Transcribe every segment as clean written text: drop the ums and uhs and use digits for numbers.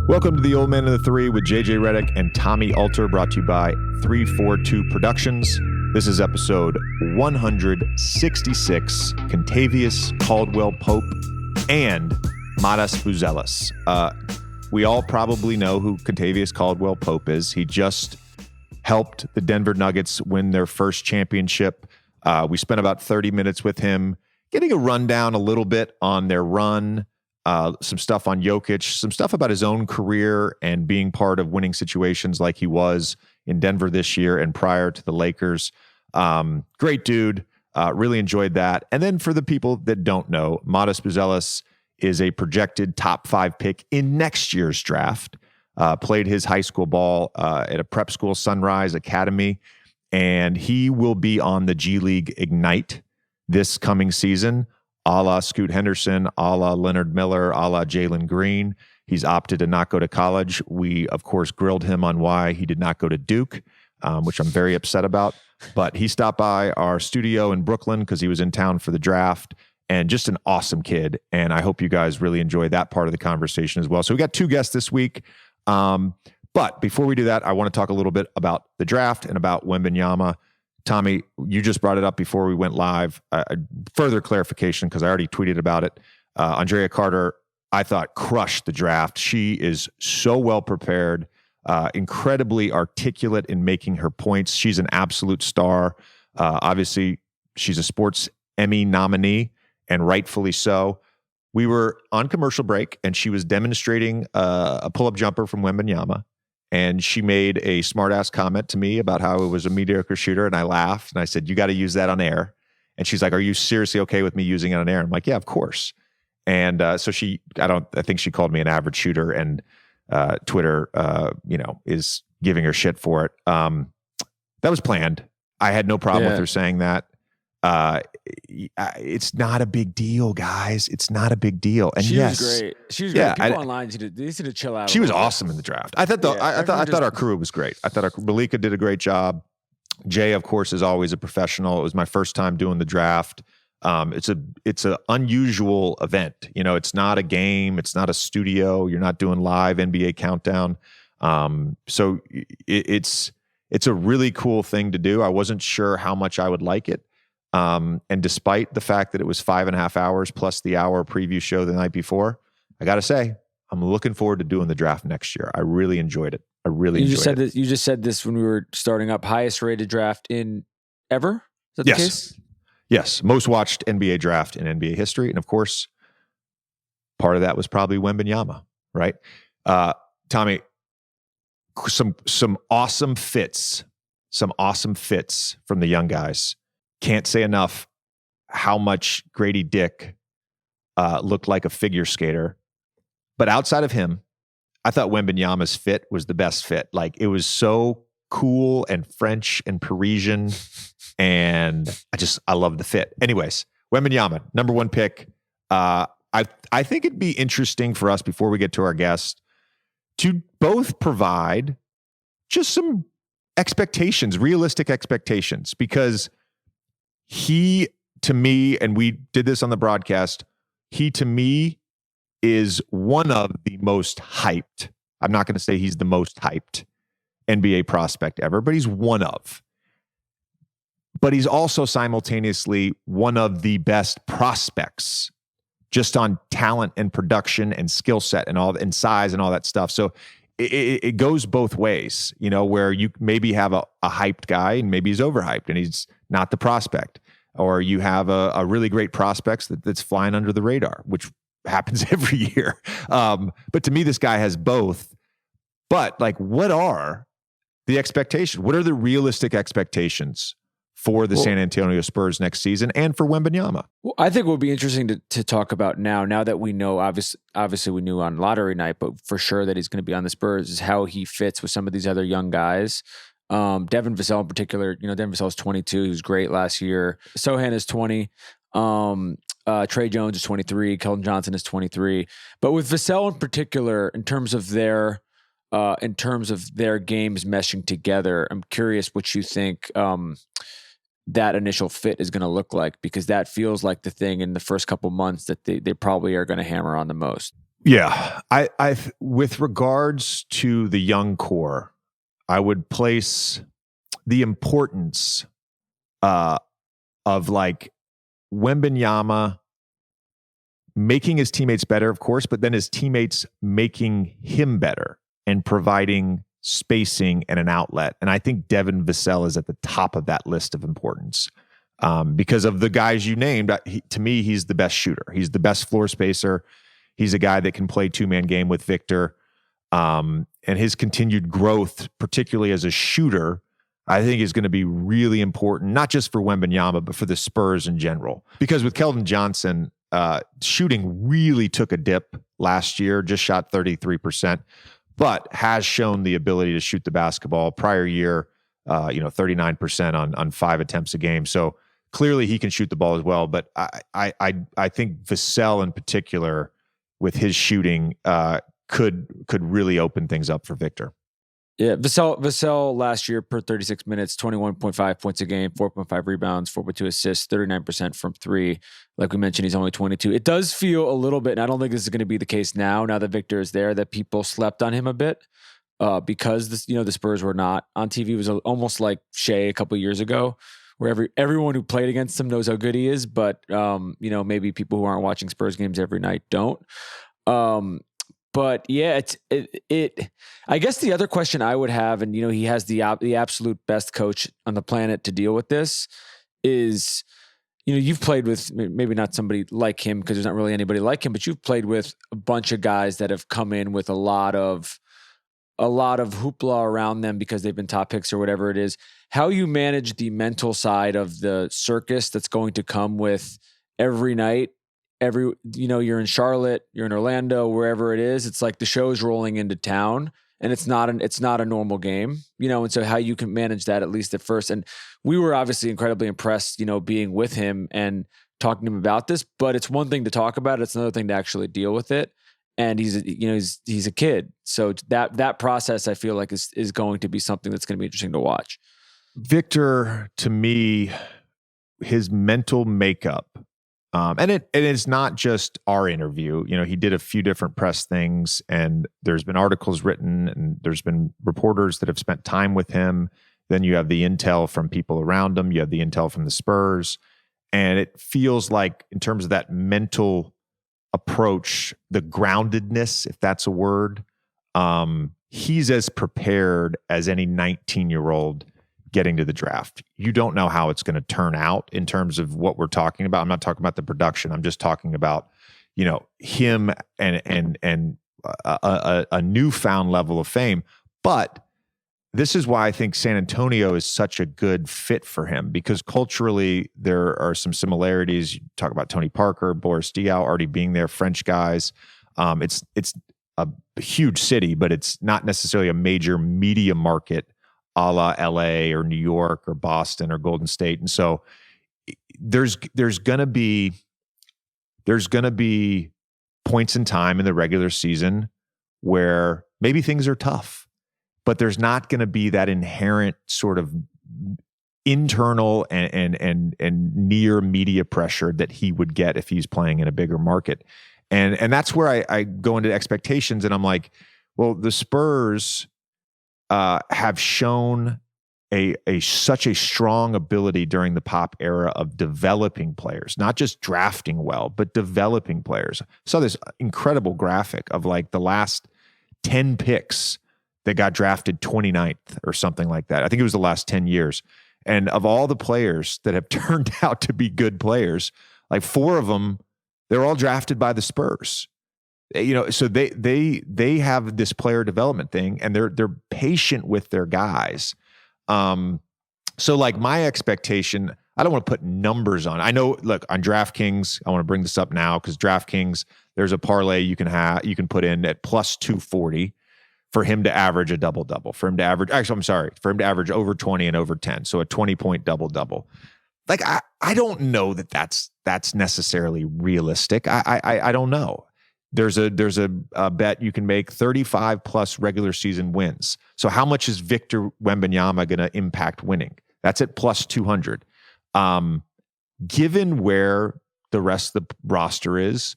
Welcome to the Old Man of the Three with JJ Redick and Tommy Alter, brought to you by 342 Productions. This is episode 166, Kentavious Caldwell-Pope and Buzelis. We all probably know who Kentavious Caldwell-Pope is. He just helped the Denver Nuggets win their first championship. We spent about 30 minutes with him, getting a rundown a little bit on their run, some stuff on Jokic, some stuff about his own career and being part of winning situations like he was in Denver this year and prior to the Lakers. Great dude. Really enjoyed that. And then for the people that don't know, Buzelis is a projected top 5 pick in next year's draft. Played his high school ball at a prep school, Sunrise Academy, and he will be on the G League Ignite this coming season, a la Scoot Henderson, a la Leonard Miller, a la Jalen Green. He's opted to not go to college. We, of course, grilled him on why he did not go to Duke, which I'm very upset about. But he stopped by our studio in Brooklyn because he was in town for the draft, and just an awesome kid. And I hope you guys really enjoyed that part of the conversation as well. So we got 2 guests this week. But before we do that, I want to talk a little bit about the draft and about Wembanyama. Tommy, you just brought it up before we went live. Further clarification, because I already tweeted about it. Andrea Carter, I thought, crushed the draft. She is so well prepared, incredibly articulate in making her points. She's an absolute star. Obviously, she's a Sports Emmy nominee, and rightfully so. We were on commercial break, and she was demonstrating a pull-up jumper from Wembanyama. And she made a smart-ass comment to me about how it was a mediocre shooter, and I laughed, and I said, "You got to use that on air." And she's like, "Are you seriously okay with me using it on air?" I'm like, "Yeah, of course." And so I think she called me an average shooter, and Twitter, is giving her shit for it. That was planned. I had no problem with her saying that. It's not a big deal, guys. It's not a big deal. And she was great. She was great. People online need to chill out. She was awesome in the draft. I thought our crew was great. I thought Malika did a great job. Jay, of course, is always a professional. It was my first time doing the draft. It's an unusual event. You know, it's not a game. It's not a studio. You're not doing live NBA countdown. So it's a really cool thing to do. I wasn't sure how much I would like it. And despite the fact that it was 5.5 hours plus the hour preview show the night before, I got to say, I'm looking forward to doing the draft next year. I really enjoyed it. You just said this when we were starting up. Highest rated draft in ever? Is that the case? Yes. Most watched NBA draft in NBA history. And of course, part of that was probably Wembanyama, right? Tommy, some awesome fits from the young guys. Can't say enough how much Grady Dick looked like a figure skater. But outside of him, I thought Wembanyama's fit was the best fit. Like, it was so cool and French and Parisian, and I love the fit. Anyways, Wembanyama, number 1 pick. I think it'd be interesting for us, before we get to our guest, to both provide just some expectations, realistic expectations, because he, to me, and we did this on the broadcast, he, to me, is one of the most hyped. I'm not going to say he's the most hyped NBA prospect ever, but he's one of. But he's also simultaneously one of the best prospects, just on talent and production and skill set and size and all that stuff. So it goes both ways, you know, where you maybe have a hyped guy and maybe he's overhyped and he's not the prospect, or you have a really great prospect that's flying under the radar, which happens every year. But to me, this guy has both. But like, what are the expectations? What are the realistic expectations for the San Antonio Spurs next season and for Wembanyama? Well, I think it would be interesting to talk about now that we know, obviously we knew on lottery night, but for sure that he's going to be on the Spurs, is how he fits with some of these other young guys. Devin Vassell in particular, Devin Vassell is 22. He was great last year. Sohan is 20. Trey Jones is 23. Keldon Johnson is 23. But with Vassell in particular, in terms of their games meshing together, I'm curious what you think that initial fit is going to look like, because that feels like the thing in the first couple months that they probably are going to hammer on the most. Yeah. I with regards to the young core, I would place the importance of like Wembanyama making his teammates better, of course, but then his teammates making him better and providing spacing and an outlet. And I think Devin Vassell is at the top of that list of importance because of the guys you named. To me, he's the best shooter. He's the best floor spacer. He's a guy that can play two-man game with Victor. And his continued growth, particularly as a shooter, I think is going to be really important, not just for Wembanyama, but for the Spurs in general. Because with Keldon Johnson, shooting really took a dip last year, just shot 33%, but has shown the ability to shoot the basketball. Prior year, 39% on 5 attempts a game. So clearly he can shoot the ball as well. But I think Vassell in particular, with his shooting, could really open things up for Victor. Yeah, Vassell last year per 36 minutes, 21.5 points a game, 4.5 rebounds, 4.2 assists, 39% from three. Like we mentioned, he's only 22. It does feel a little bit, and I don't think this is going to be the case now that Victor is there, that people slept on him a bit because the Spurs were not on TV. It was almost like Shea a couple of years ago, where everyone who played against him knows how good he is, but maybe people who aren't watching Spurs games every night don't. But yeah, I guess the other question I would have, and he has the absolute best coach on the planet to deal with this, is you've played with maybe not somebody like him because there's not really anybody like him, but you've played with a bunch of guys that have come in with a lot of hoopla around them because they've been top picks or whatever it is. How you manage the mental side of the circus that's going to come with every night. You're in Charlotte, you're in Orlando, wherever it is, it's like the show's rolling into town and it's not a normal game, and so how you can manage that at least at first. And we were obviously incredibly impressed, being with him and talking to him about this, but it's one thing to talk about it. It's another thing to actually deal with it. And he's a kid. So that process I feel like is going to be something that's going to be interesting to watch. Victor, to me, his mental makeup, and it's not just our interview. He did a few different press things, and there's been articles written, and there's been reporters that have spent time with him. Then you have the intel from people around him. You have the intel from the Spurs, and it feels like in terms of that mental approach, the groundedness, if that's a word, he's as prepared as any 19-year-old getting to the draft. You don't know how it's going to turn out in terms of what we're talking about. I'm not talking about the production. I'm just talking about, him and a newfound level of fame. But this is why I think San Antonio is such a good fit for him, because culturally there are some similarities. You talk about Tony Parker, Boris Diaw already being there, French guys. It's a huge city, but it's not necessarily a major media market a la LA or New York or Boston or Golden State. And so there's going to be points in time in the regular season where maybe things are tough, but there's not going to be that inherent sort of internal and near media pressure that he would get if he's playing in a bigger market. And that's where I go into expectations, and I'm like, well, the Spurs have shown such a strong ability during the Pop era of developing players, not just drafting well, but developing players. I saw this incredible graphic of like the last 10 picks that got drafted 29th or something like that. I think it was the last 10 years. And of all the players that have turned out to be good players, like 4 of them, they're all drafted by the Spurs. So they have this player development thing, and they're patient with their guys. So like my expectation, I don't want to put numbers on. I know, look, on DraftKings, I want to bring this up now because DraftKings, there's a parlay you can put in at plus 240 for him to average a double-double. For him to average over 20 and over 10. So a 20-point double-double. Like I don't know that's necessarily realistic. I don't know. There's a bet you can make 35 plus regular season wins. So how much is Victor Wembanyama going to impact winning? That's at plus 200. Given where the rest of the roster is,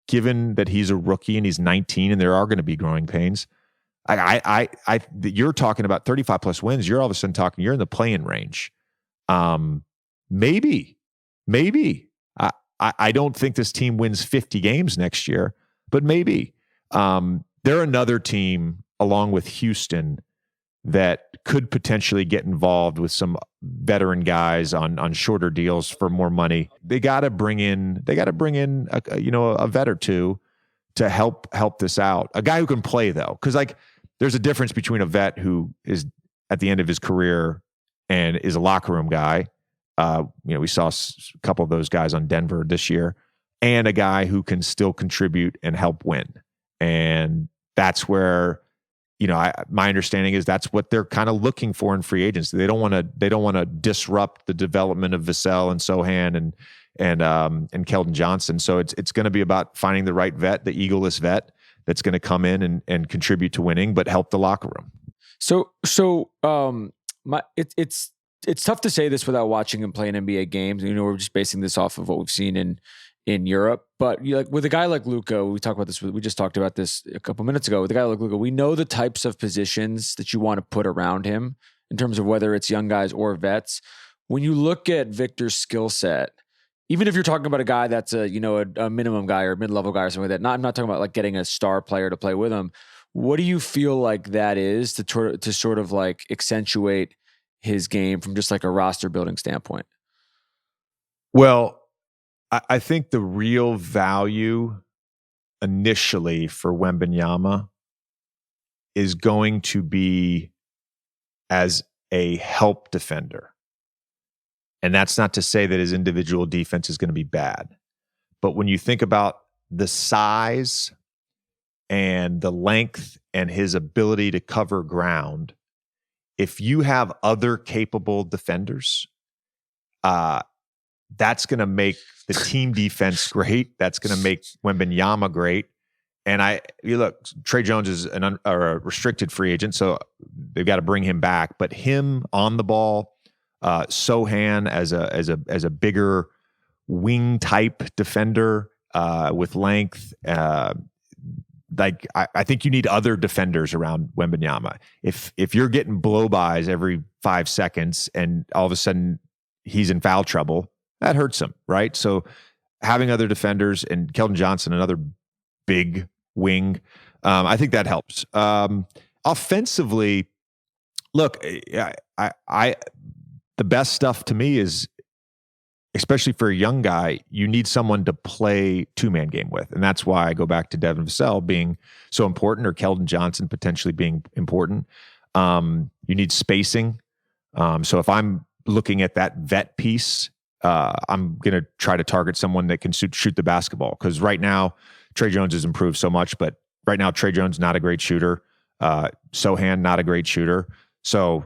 given that he's a rookie and he's 19 and there are going to be growing pains, you're talking about 35 plus wins. You're all of a sudden talking, you're in the play-in range. Maybe. I don't think this team wins 50 games next year, but maybe. They're another team along with Houston that could potentially get involved with some veteran guys on shorter deals for more money. They got to bring in a vet or two to help this out. A guy who can play though, because like there's a difference between a vet who is at the end of his career and is a locker room guy. We saw a couple of those guys on Denver this year, and a guy who can still contribute and help win. And that's where, my understanding is that's what they're kind of looking for in free agency. They don't want to disrupt the development of Vassell and Sohan and Keldon Johnson. So it's going to be about finding the right vet, the egoless vet that's going to come in and contribute to winning, but help the locker room. It's tough to say this without watching him play in NBA games. We're just basing this off of what we've seen in Europe. But with a guy like Luka, we just talked about this a couple minutes ago. With a guy like Luka, we know the types of positions that you want to put around him in terms of whether it's young guys or vets. When you look at Victor's skill set, even if you're talking about a guy that's a minimum guy or a mid-level guy or something like that, I'm not talking about like getting a star player to play with him. What do you feel like that is to sort of like accentuate his game from just like a roster building standpoint? Well, I think the real value initially for Wembanyama is going to be as a help defender. And that's not to say that his individual defense is going to be bad. But when you think about the size and the length and his ability to cover ground, if you have other capable defenders, that's going to make the team defense great. That's going to make Wembanyama great. And look, Trey Jones is a restricted free agent, so they've got to bring him back. But him on the ball, Sohan as a bigger wing type defender with length. I think you need other defenders around Wembanyama. If you're getting blow-bys every 5 seconds and all of a sudden he's in foul trouble, that hurts him, right? So having other defenders and Keldon Johnson, another big wing, I think that helps. Offensively, look, the best stuff to me is, especially for a young guy, you need someone to play two-man game with. And that's why I go back to Devin Vassell being so important, or Keldon Johnson potentially being important. You need spacing. So if I'm looking at that vet piece, I'm going to try to target someone that can shoot the basketball. Because right now, Trey Jones has improved so much, but right now, Trey Jones, not a great shooter. Sohan, not a great shooter. So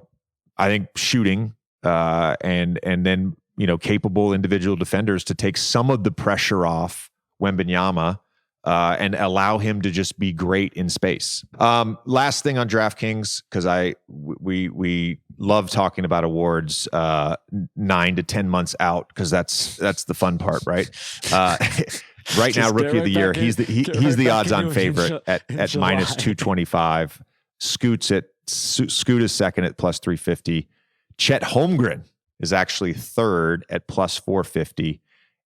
I think shooting and then, capable individual defenders to take some of the pressure off Wembanyama and allow him to just be great in space. Last thing on DraftKings, because we love talking about awards 9 to 10 months out, because that's the fun part, right? Right now, Rookie of the Year, he's the odds-on favorite at minus 225. Scoot is second at plus 350. Chet Holmgren is actually third at plus 450,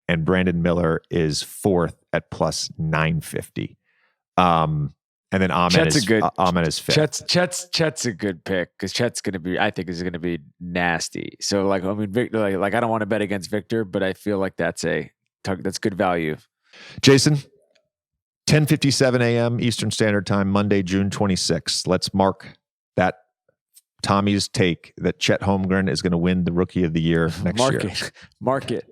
and Brandon Miller is fourth at plus 950. And then Ahmed is fifth. Chet's a good pick, because Chet's going to be, I think, is going to be nasty. So Victor, I don't want to bet against Victor, but I feel like that's good value. Jason, 10:57 a.m. Eastern Standard Time, Monday, June 26th. Let's mark that Tommy's take that Chet Holmgren is going to win the Rookie of the Year next year. Mark it.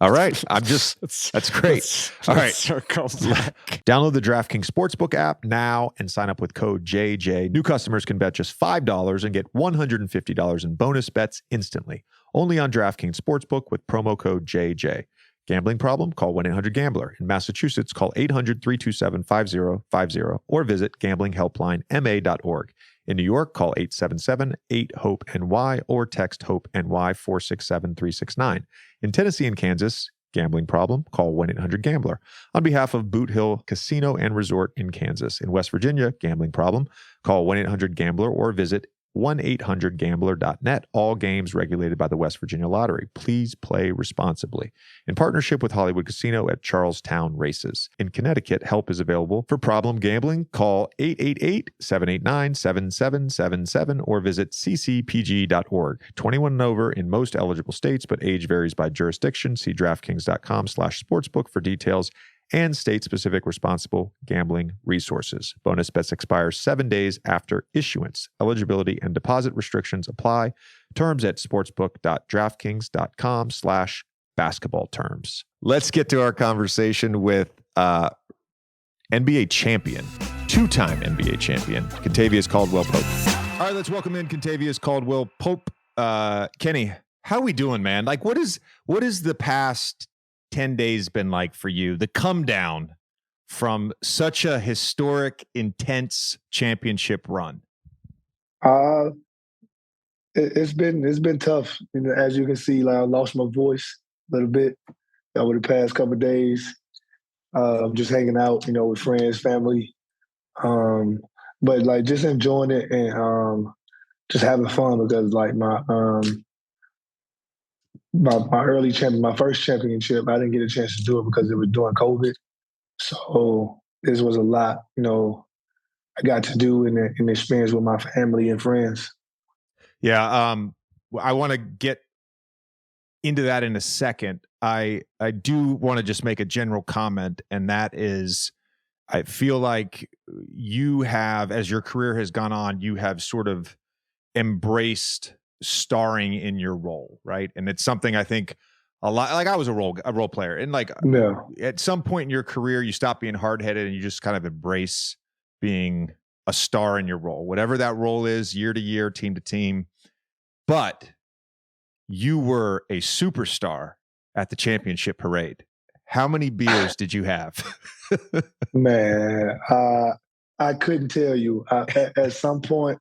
All right. That's great. All right. Circle back. Download the DraftKings Sportsbook app now and sign up with code JJ. New customers can bet just $5 and get $150 in bonus bets instantly. Only on DraftKings Sportsbook with promo code JJ. Gambling problem? Call 1-800-GAMBLER. In Massachusetts, call 800-327-5050 or visit gamblinghelplinema.org. In New York, call 877-8-HOPE-NY or text HOPE-NY 467-369. In Tennessee and Kansas, Gambling problem? Call 1-800-GAMBLER. On behalf of Boot Hill Casino and Resort in Kansas. In West Virginia, gambling problem? Call 1-800-GAMBLER or visit 1-800-GAMBLER.net. All games regulated by the West Virginia Lottery. Please play responsibly. In partnership with Hollywood Casino at Charlestown Races. In Connecticut, help is available for problem gambling. Call 888-789-7777 or visit ccpg.org. 21 and over in most eligible states, but age varies by jurisdiction. See DraftKings.com/sportsbook for details and state-specific responsible gambling resources. Bonus bets expire 7 days after issuance. Eligibility and deposit restrictions apply. Terms at sportsbook.draftkings.com/basketball terms. Let's get to our conversation with NBA champion, two-time NBA champion, Kentavious Caldwell-Pope. All right, let's welcome in Kentavious Caldwell-Pope. Kenny, how we doing, man? Like, what is the past 10 days been like for you? The come down from such a historic, intense championship run. It's been tough. You know, as you can see, like I lost my voice a little bit over the past couple of days. Just hanging out, with friends, family. But like just enjoying it and just having fun because like my first championship, I didn't get a chance to do it because it was during COVID. So this was a lot, I got to do and experience with my family and friends. Yeah. I want to get into that in a second. I do want to just make a general comment, and that is, I feel like you have, as your career has gone on, you have sort of embraced starring in your role, right? And it's something I think a lot, like I was a role player, and like at some point in your career, you stop being hard-headed and you just kind of embrace being a star in your role, whatever that role is, year to year, team to team. But you were a superstar at the championship parade. How many beers did you have? Man, I couldn't tell you. At some point,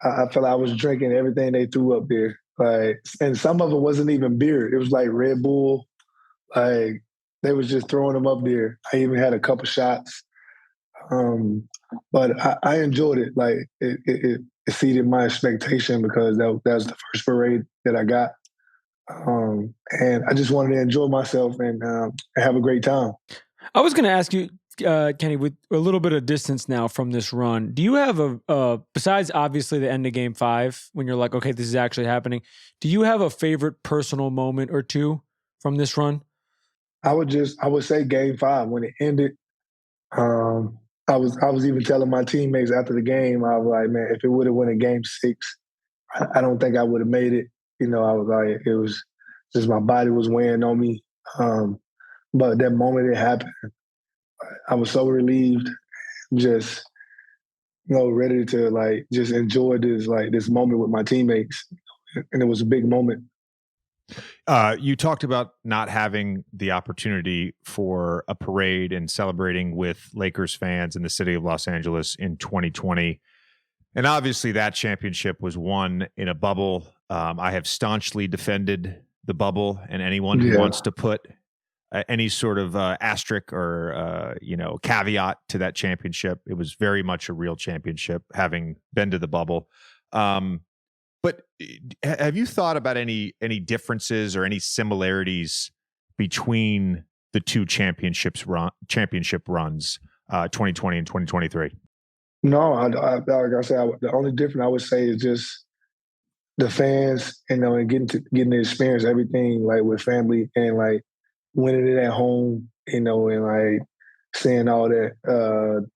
I felt I was drinking everything they threw up there. Like, and some of it wasn't even beer. It was like Red Bull. Like, they was just throwing them up there. I even had a couple shots. But I enjoyed it. Like, it exceeded my expectation because that was the first parade that I got. And I just wanted to enjoy myself and have a great time. I was going to ask you, Kenny, with a little bit of distance now from this run, do you have besides obviously the end of Game 5, when you're like, okay, this is actually happening, do you have a favorite personal moment or two from this run? I would say Game 5 when it ended. I was even telling my teammates after the game, I was like, man, if it would have won a Game 6, I don't think I would have made it. I was like, it was just my body was weighing on me. But that moment it happened, I was so relieved, just ready to like just enjoy this moment with my teammates, and it was a big moment. You talked about not having the opportunity for a parade and celebrating with Lakers fans in the city of Los Angeles in 2020. And obviously that championship was won in a bubble. I have staunchly defended the bubble, and anyone who wants to put any sort of asterisk or caveat to that championship, it was very much a real championship, having been to the bubble. But have you thought about any differences or any similarities between the two championship runs, 2020 and 2023? No, like I said, the only difference I would say is just the fans, and getting to experience everything like with family and like winning it at home, and like seeing all that,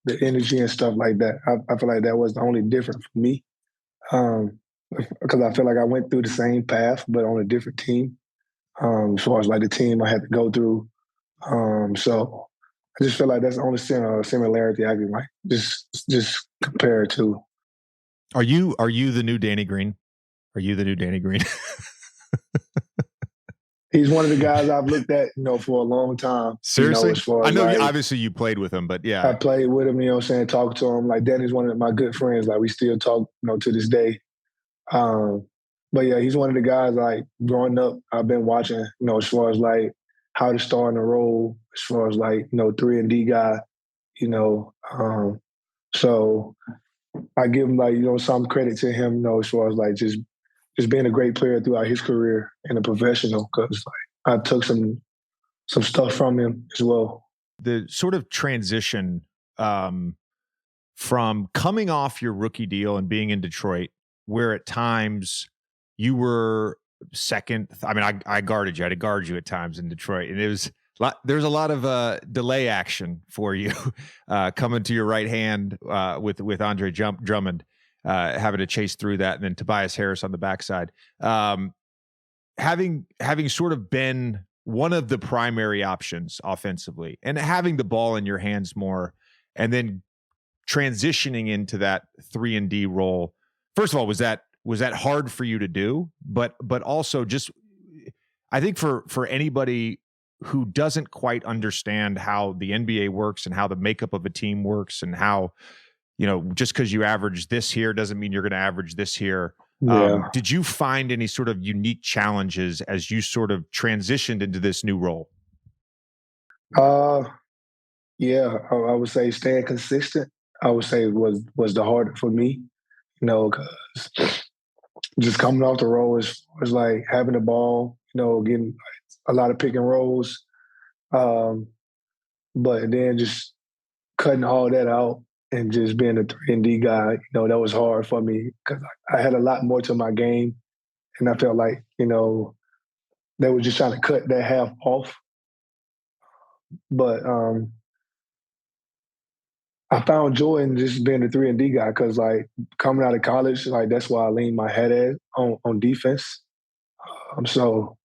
the energy and stuff like that. I feel like that was the only difference for me, because I feel like I went through the same path but on a different team. As far as like the team I had to go through, so I just feel like that's the only similarity I can like just compare it to. Are you the new Danny Green? Are you the new Danny Green? He's one of the guys I've looked at, for a long time. Seriously? As far I as know like, obviously you played with him, but yeah. I played with him, talk to him. Like Danny's one of my good friends. Like we still talk, to this day. But yeah, he's one of the guys like growing up, I've been watching, as far as like how to start in a role as far as like, 3-and-D guy, you know. So I give him like, some credit to him, as far as like just being a great player throughout his career and a professional, because like I took some stuff from him as well. The sort of transition from coming off your rookie deal and being in Detroit, where at times you were second. I mean, I guarded you. I had to guard you at times in Detroit, and there's a lot of delay action for you coming to your right hand with Andre Drummond having to chase through that, and then Tobias Harris on the backside. Having sort of been one of the primary options offensively and having the ball in your hands more, and then transitioning into that 3-and-D role. First of all, was that hard for you to do? But also just, I think for anybody who doesn't quite understand how the NBA works and how the makeup of a team works and how, just because you average this here doesn't mean you're going to average this here. Yeah. Did you find any sort of unique challenges as you sort of transitioned into this new role? Yeah, I would say staying consistent, I would say was the hardest for me, because just coming off the roll was like having the ball, getting a lot of pick and rolls. But then just cutting all that out and just being a 3-and-D guy, that was hard for me because I had a lot more to my game. And I felt like, they were just trying to cut that half off. But I found joy in just being a 3-and-D guy because, like, coming out of college, like, that's why I leaned my head at on defense. So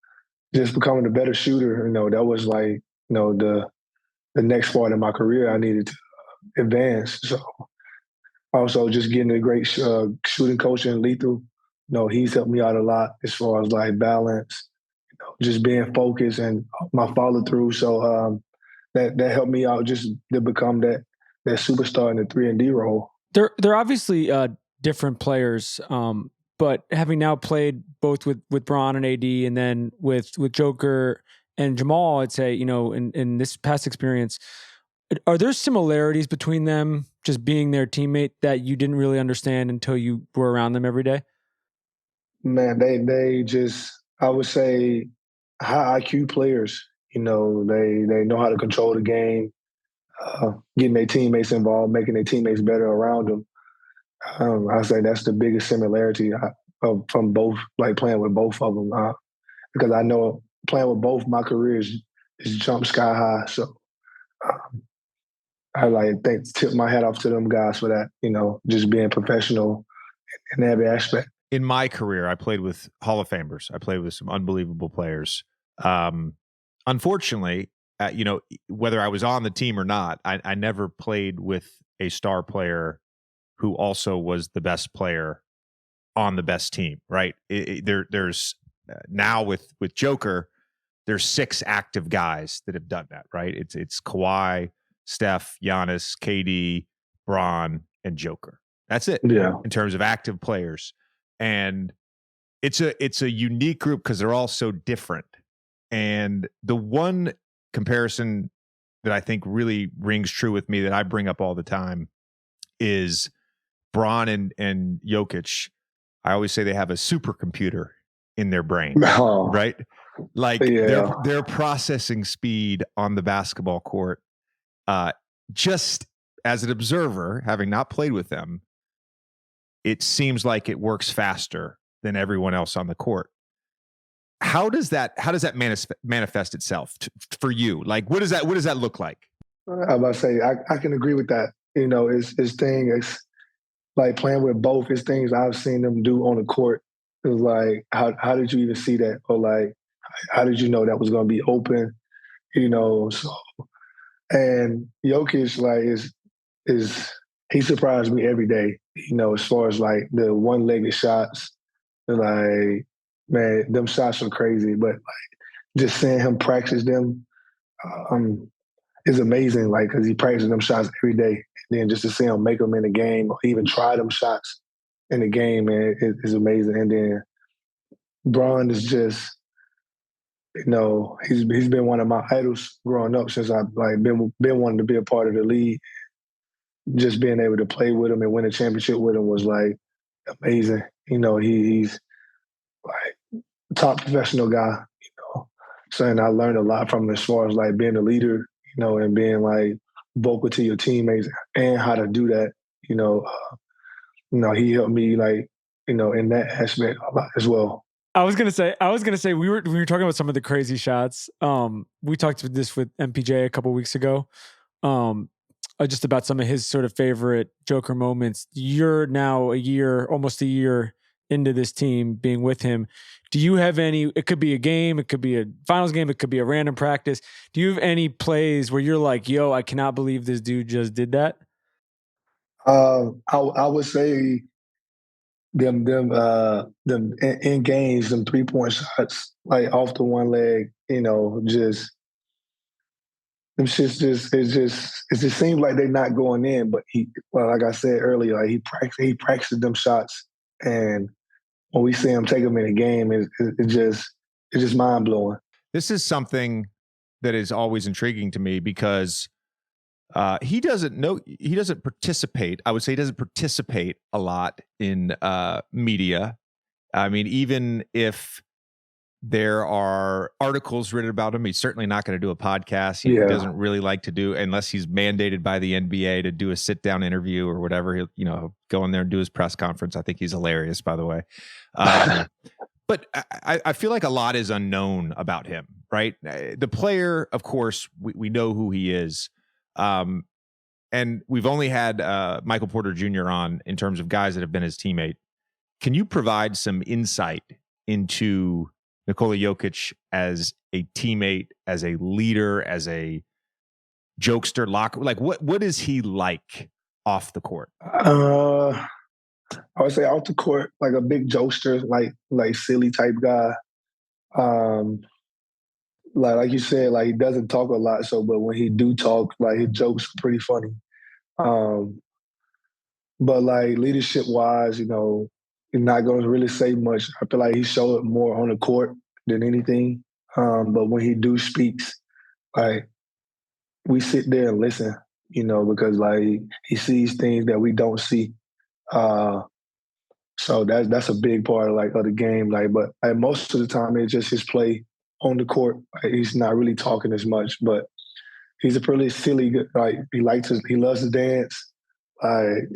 just becoming a better shooter, that was like, the next part of my career I needed to advance. So also just getting a great shooting coach in Lethal, he's helped me out a lot as far as like balance, just being focused and my follow through. So that helped me out just to become that superstar in the 3-and-D role. They're obviously different players, but having now played both with Bron and AD, and then with Joker and Jamal, I'd say, in this past experience, are there similarities between them just being their teammate that you didn't really understand until you were around them every day? Man, they just, I would say, high IQ players. They know how to control the game, getting their teammates involved, making their teammates better around them. I say that's the biggest similarity from both, like playing with both of them, because I know playing with both, my career is jumped sky high. So I tip my hat off to them guys for that, just being professional in every aspect. In my career, I played with Hall of Famers. I played with some unbelievable players. Unfortunately, whether I was on the team or not, I never played with a star player who also was the best player on the best team, right? There's now with Joker, there's 6 active guys that have done that, right? It's Kawhi, Steph, Giannis, KD, Bron, and Joker. That's it. Yeah. In terms of active players. And it's a unique group because they're all so different. And the one comparison that I think really rings true with me that I bring up all the time is Bron and Jokic. I always say they have a supercomputer in their brain, right? Like their processing speed on the basketball court. Just as an observer, having not played with them, it seems like it works faster than everyone else on the court. How does that manifest itself for you? Like, what does that look like? I was about to say, I can agree with that. It's like playing with both. It's things I've seen them do on the court. It was like, how did you even see that? Or like, how did you know that was going to be open? So, and Jokic, like, is he surprised me every day, as far as like the one-legged shots. Like, man, them shots are crazy, but like just seeing him practice them is amazing. Like, because he practices them shots every day, and then just to see him make them in the game or even try them shots in the game, man, is amazing. And then Bron is just he's been one of my idols growing up since I've like been wanting to be a part of the league. Just being able to play with him and win a championship with him was like amazing. He's like top professional guy. So and I learned a lot from him as far as like being a leader, and being like vocal to your teammates and how to do that. He helped me like, in that aspect a lot as well. I was gonna say we were talking about some of the crazy shots. We talked about this with MPJ a couple weeks ago. Just about some of his sort of favorite Joker moments. You're now almost a year into this team being with him. Do you have any, it could be a game, it could be a finals game, it could be a random practice. Do you have any plays where you're like, yo, I cannot believe this dude just did that? I would say them in games, them 3-point shots, like off the one leg, just them shits it just seems like they're not going in. But like I said earlier, like he practiced them shots, and when we see him take them in a game, it's just mind blowing. This is something that is always intriguing to me because he doesn't participate. I would say he doesn't participate a lot in media. I mean, even if there are articles written about him, he's certainly not going to do a podcast. He doesn't really like to do, unless he's mandated by the NBA to do a sit-down interview or whatever. He'll go in there and do his press conference. I think he's hilarious, by the way. But I feel like a lot is unknown about him, right? The player, of course, we know who he is. And we've only had Michael Porter Jr. on in terms of guys that have been his teammate. Can you provide some insight into Nikola Jokic as a teammate, as a leader, as a jokester, locker? Like, what is he like off the court? I would say off the court, like a big jokester, like silly type guy. Like you said, like he doesn't talk a lot. But when he do talk, like his jokes are pretty funny. But like leadership wise, he's not going to really say much. I feel like he showed it more on the court than anything. But when he do speaks, like we sit there and listen, because like he sees things that we don't see. So that's a big part of the game. But most of the time it's just his play on the court. Like, he's not really talking as much, but he's a pretty silly. He loves to dance.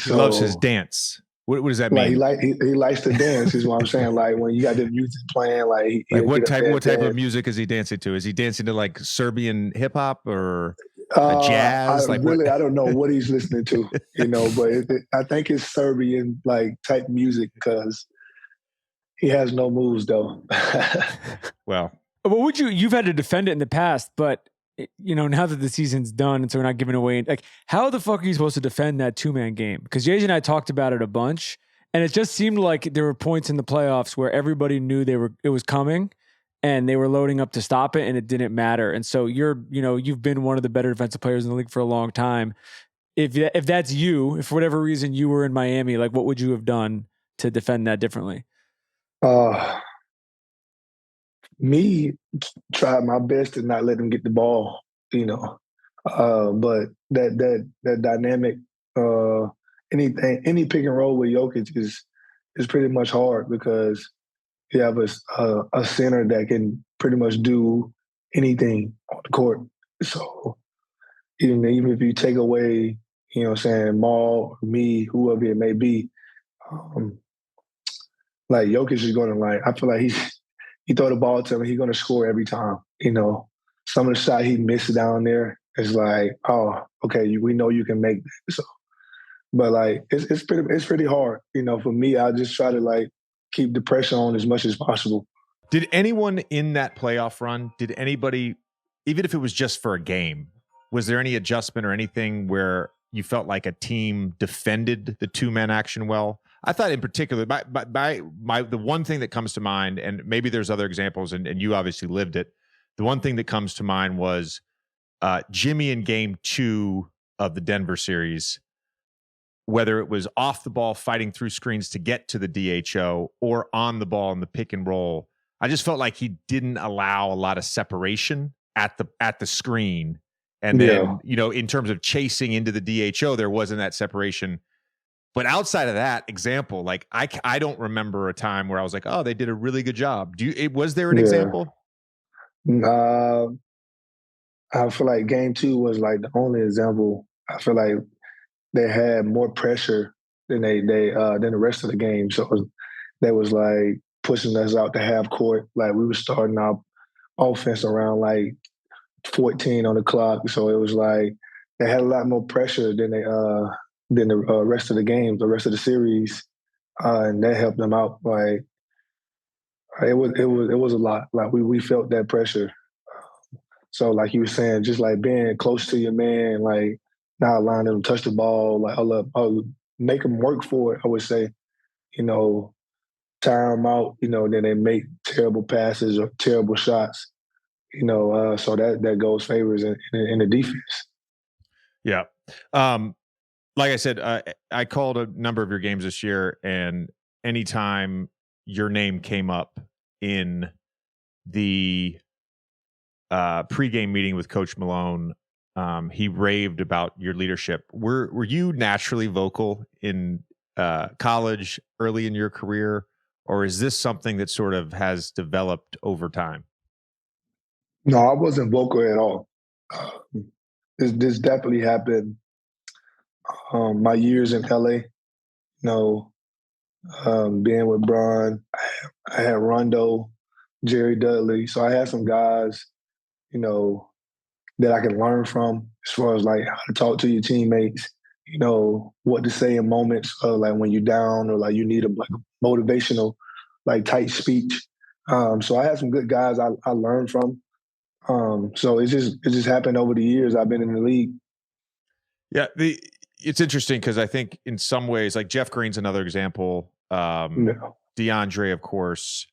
He loves his dance. What does that mean? He likes to dance. Is what I'm saying. Like when you got the music playing, what type of music is he dancing to? Is he dancing to like Serbian hip hop or jazz? I don't know what he's listening to, but I think it's Serbian type music because he has no moves though. Well, you've had to defend it in the past, but now that the season's done and so we're not giving away, like, how the fuck are you supposed to defend that 2-man game? Because Jay and I talked about it a bunch, and it just seemed like there were points in the playoffs where everybody knew it was coming, and they were loading up to stop it, and it didn't matter. And so you've been one of the better defensive players in the league for a long time. If that's you, if for whatever reason you were in Miami, like, what would you have done to defend that differently? Me tried my best to not let him get the ball, but that dynamic, any pick and roll with Jokic is pretty much hard because you have a center that can pretty much do anything on the court. So even if you take away, Maul, me, whoever it may be, like Jokic is going to I feel like he throw the ball to him, he's going to score every time. Some of the shot he missed down there is like, oh, okay, we know you can make that. So, but it's pretty hard. For me, I just try to keep the pressure on as much as possible. Did anyone in that playoff run? Did anybody, even if it was just for a game, was there any adjustment or anything where you felt like a team defended the 2-man action well? I thought in particular, the one thing that comes to mind, and maybe there's other examples, and you obviously lived it. The one thing that comes to mind was Jimmy in Game 2 of the Denver series, whether it was off the ball fighting through screens to get to the DHO or on the ball in the pick and roll. I just felt like he didn't allow a lot of separation at the screen. And then, in terms of chasing into the DHO, there wasn't that separation. But outside of that example, like I don't remember a time where I was like, oh, they did a really good job. Was there an example? I feel like game 2 was like the only example. I feel like they had more pressure than than the rest of the game. So they was like pushing us out to half court. Like we were starting our offense around like 14 on the clock. So it was like they had a lot more pressure than the rest of the games, the rest of the series, and that helped them out. Like it was a lot. Like we felt that pressure. So like you were saying, just like being close to your man, like not allowing them to touch the ball, like make them work for it. I would say, tire them out. Then they make terrible passes or terrible shots. So that goes favors in the defense. Yeah. Like I said, I called a number of your games this year, and anytime your name came up in the pregame meeting with Coach Malone, he raved about your leadership. Were you naturally vocal in college, early in your career, or is this something that sort of has developed over time? No, I wasn't vocal at all. This definitely happened. My years in LA, being with Bron, I had Rondo, Jerry Dudley. So I had some guys, that I can learn from as far as like how to talk to your teammates, what to say in moments of like when you're down or like you need a motivational, like tight speech. So I had some good guys I learned from. So it just happened over the years I've been in the league. Yeah, it's interesting because I think in some ways, like Jeff Green's another example. DeAndre, of course,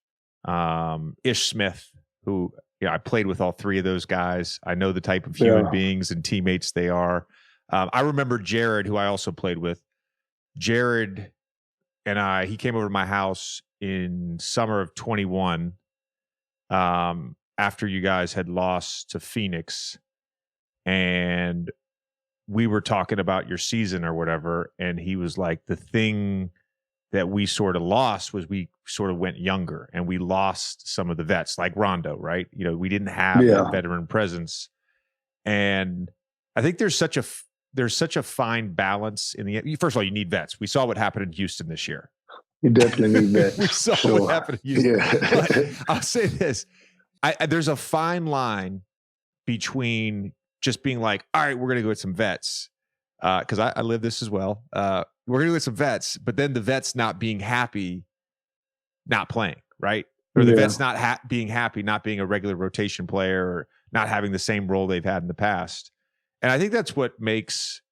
Ish Smith, who I played with all three of those guys. I know the type of human beings and teammates they are. I remember Jared, who I also played with. Jared and he came over to my house in summer of 21 after you guys had lost to Phoenix. And we were talking about your season or whatever. And he was like, the thing that we sort of lost was we sort of went younger and we lost some of the vets like Rondo, right? We didn't have that veteran presence. And I think there's such a fine balance in the first of all, you need vets. We saw what happened in Houston this year. You definitely need vets. We saw what happened in Houston. Yeah. But I'll say this. There's a fine line between just being like, all right, we're going to go with some vets. Because I live this as well. We're going to go with some vets, but then the vets not being happy, not playing, right? Or the vets not being happy, not being a regular rotation player or not having the same role they've had in the past. And I think that's what makes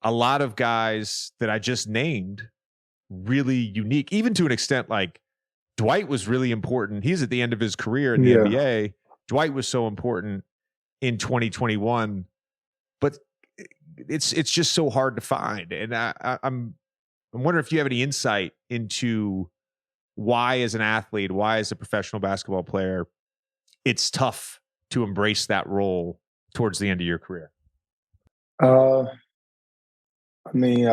a lot of guys that I just named really unique, even to an extent like Dwight was really important. He's at the end of his career in the NBA. Dwight was so important in 2021, but it's just so hard to find. And I'm wondering if you have any insight into why, as an athlete, why as a professional basketball player, it's tough to embrace that role towards the end of your career. I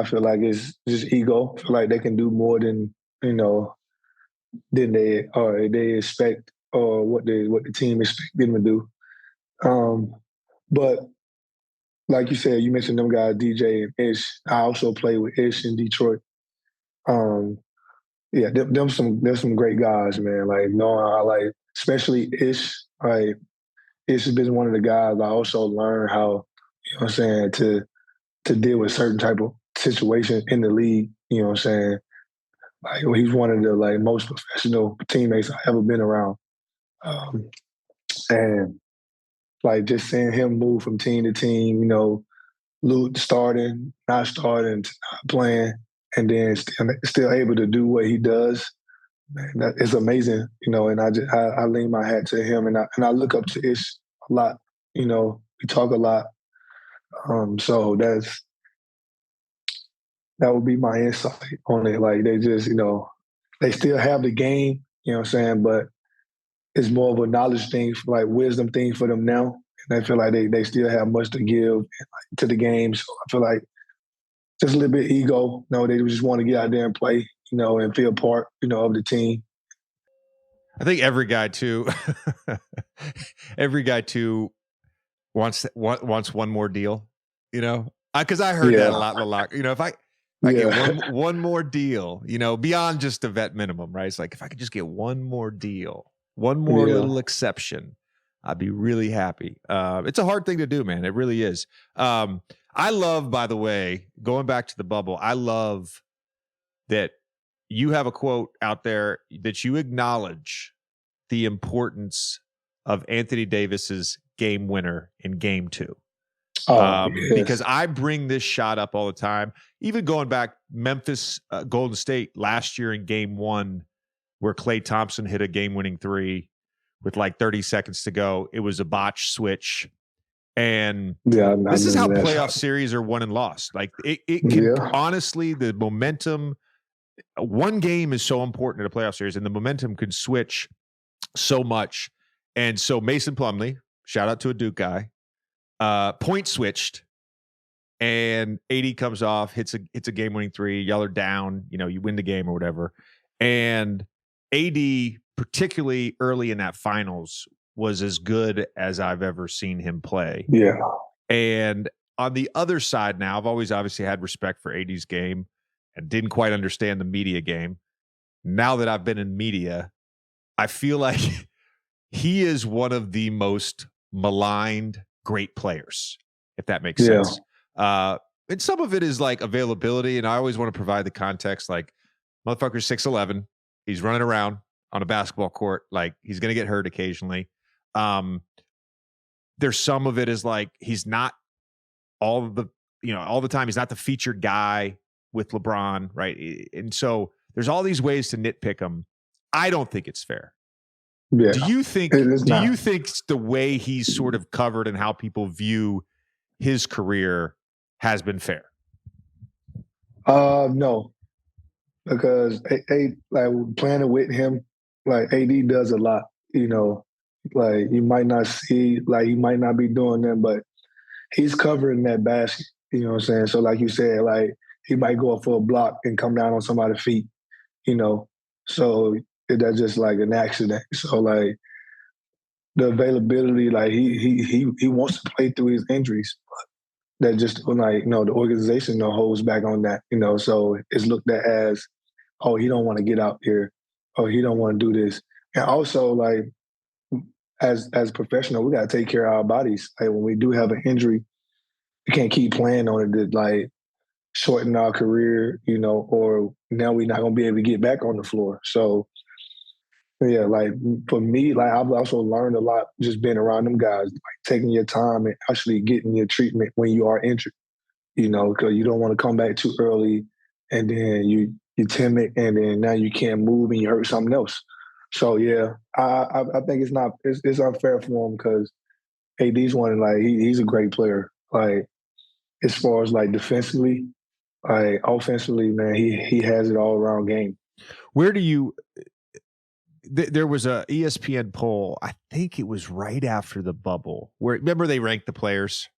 feel like it's just ego. I feel like they can do more than than they expect or what the team expects them to do. But like you said, you mentioned them guys, DJ and Ish. I also played with Ish in Detroit. There's some great guys, man. Like especially Ish. Like Ish has been one of the guys I also learned how, to deal with certain type of situation in the league. Like he's one of the most professional teammates I've ever been around. And like just seeing him move from team to team, starting, not starting, not playing, and then still able to do what he does. Man, that is amazing, and I lean my hat to him, and I look up to Ish a lot. We talk a lot. So that would be my insight on it. Like they just, they still have the game, but it's more of a knowledge thing, like wisdom thing for them now. And I feel like they still have much to give to the game. So I feel like just a little bit ego. They just want to get out there and play, and feel part, of the team. I think every guy too wants one more deal, because I heard that a lot in the locker. If I get one more deal, beyond just the vet minimum, right? It's like, if I could just get one more deal, one more little exception, I'd be really happy. It's a hard thing to do, man. It really is. I love, by the way, going back to the bubble, I love that you have a quote out there that you acknowledge the importance of Anthony Davis's game winner in game 2. Yes. Because I bring this shot up all the time, even going back Memphis, Golden State last year in game 1, where Klay Thompson hit a game-winning 3 with like 30 seconds to go. It was a botch switch. And this is how playoff series are won and lost. Like it can honestly, the momentum, one game is so important in a playoff series, and the momentum can switch so much. And so Mason Plumlee, shout out to a Duke guy, point switched, and AD comes off, hits a game-winning 3, y'all are down, you win the game or whatever. And AD, particularly early in that finals, was as good as I've ever seen him play. Yeah. And on the other side now, I've always obviously had respect for AD's game and didn't quite understand the media game. Now that I've been in media, I feel like he is one of the most maligned great players, if that makes sense. And some of it is like availability, and I always want to provide the context, like, motherfucker's 6'11", he's running around on a basketball court, like he's going to get hurt occasionally. There's some of it is like he's not all the time. He's not the featured guy with LeBron, right? And so there's all these ways to nitpick him. I don't think it's fair. Yeah. Do you think the way he's sort of covered and how people view his career has been fair? No, because like playing with him, like AD does a lot, like you might not see, like he might not be doing that, but he's covering that basket, you know what I'm saying? So like you said, like he might go up for a block and come down on somebody's feet, so that's just like an accident. So like the availability, like he wants to play through his injuries, but that just like, the organization holds back on that, so it's looked at as, oh, he don't want to get out here, or he don't want to do this. And also, like, as a professional, we got to take care of our bodies. Like when we do have an injury, we can't keep playing on it to like shorten our career, or now we're not gonna be able to get back on the floor. So yeah, like for me, like I've also learned a lot just being around them guys, like taking your time and actually getting your treatment when you are injured, because you don't want to come back too early and then you're timid and then now you can't move and you hurt something else. So yeah, I think it's unfair for him because AD's one, like he's a great player. Like as far as like defensively, like offensively, man, he has it all around game. Where do you? There was a ESPN poll. I think it was right after the bubble. Where remember they ranked the players.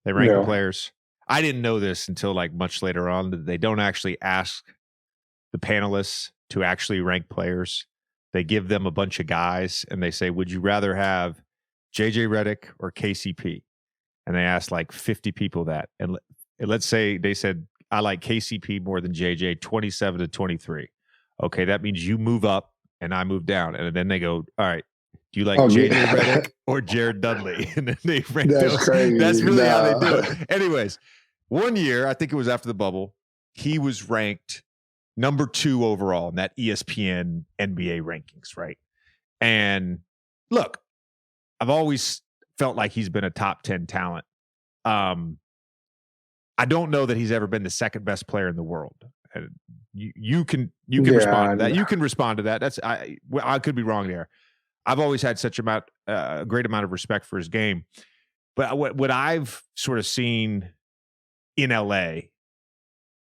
They ranked the players. I didn't know this until like much later on that they don't actually ask the panelists to actually rank players. They give them a bunch of guys and they say, would you rather have JJ Redick or KCP? And they asked like 50 people that. And let's say they said, I like KCP more than JJ, 27-23. Okay, that means you move up and I move down. And then they go, all right, do you like JJ Redick or Jared Dudley? And then they rank those. Crazy. That's really how they do it. Anyways, one year, I think it was after the bubble, he was ranked number 2 overall in that ESPN NBA rankings, right? And look, I've always felt like he's been a top 10 talent. I don't know that he's ever been the second best player in the world. And you can respond to that. You can respond to that. That's I could be wrong there. I've always had such a great amount of respect for his game. But what I've sort of seen in LA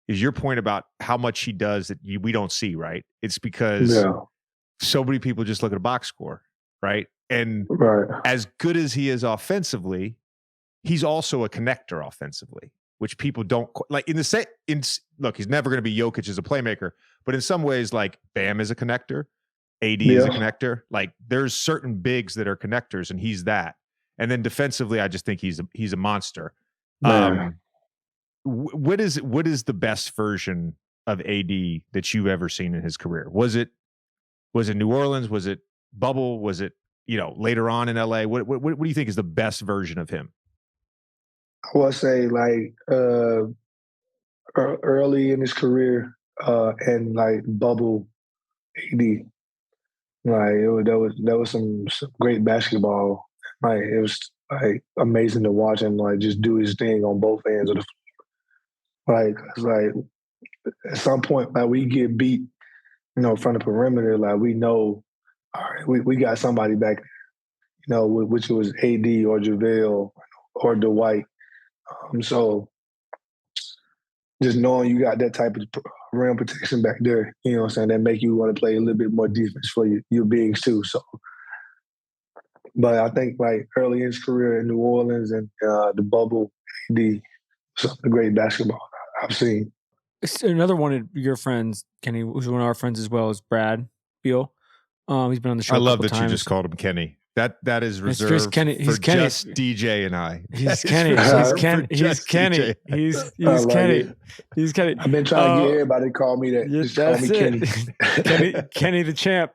is your point about how much he does that we don't see, right? It's because so many people just look at a box score. right? And Right. as good as he is offensively, he's also a connector offensively, which people don't like. Look, he's never going to be Jokic as a playmaker, but in some ways, like Bam is a connector, AD is a connector. Like there's certain bigs that are connectors, and he's that. And then defensively, I just think he's a monster. What is the best version of AD that you've ever seen in his career? Was it New Orleans? Was it bubble? Was it later on in LA? What do you think is the best version of him? I would say like early in his career and like bubble AD. Like that was some great basketball. Like it was like amazing to watch him like just do his thing on both ends of the floor. Like it's like at some point like we get beat, from the perimeter, like we know, all right, we got somebody back there, which was AD or JaVale or Dwight. So just knowing you got that type of rim protection back there, that make you want to play a little bit more defense for your bigs too. So, but I think like early in his career in New Orleans and the bubble, some of the great basketball I've seen. Another one of your friends, Kenny, who's one of our friends as well, is Brad Beal. He's been on the show. I love that you just called him Kenny. That is reserved Kenny. for just DJ and I. He's Kenny. He's Kenny. He's Kenny. He's Kenny. I've been trying to get everybody to call me that. Just call me Kenny. Kenny the champ.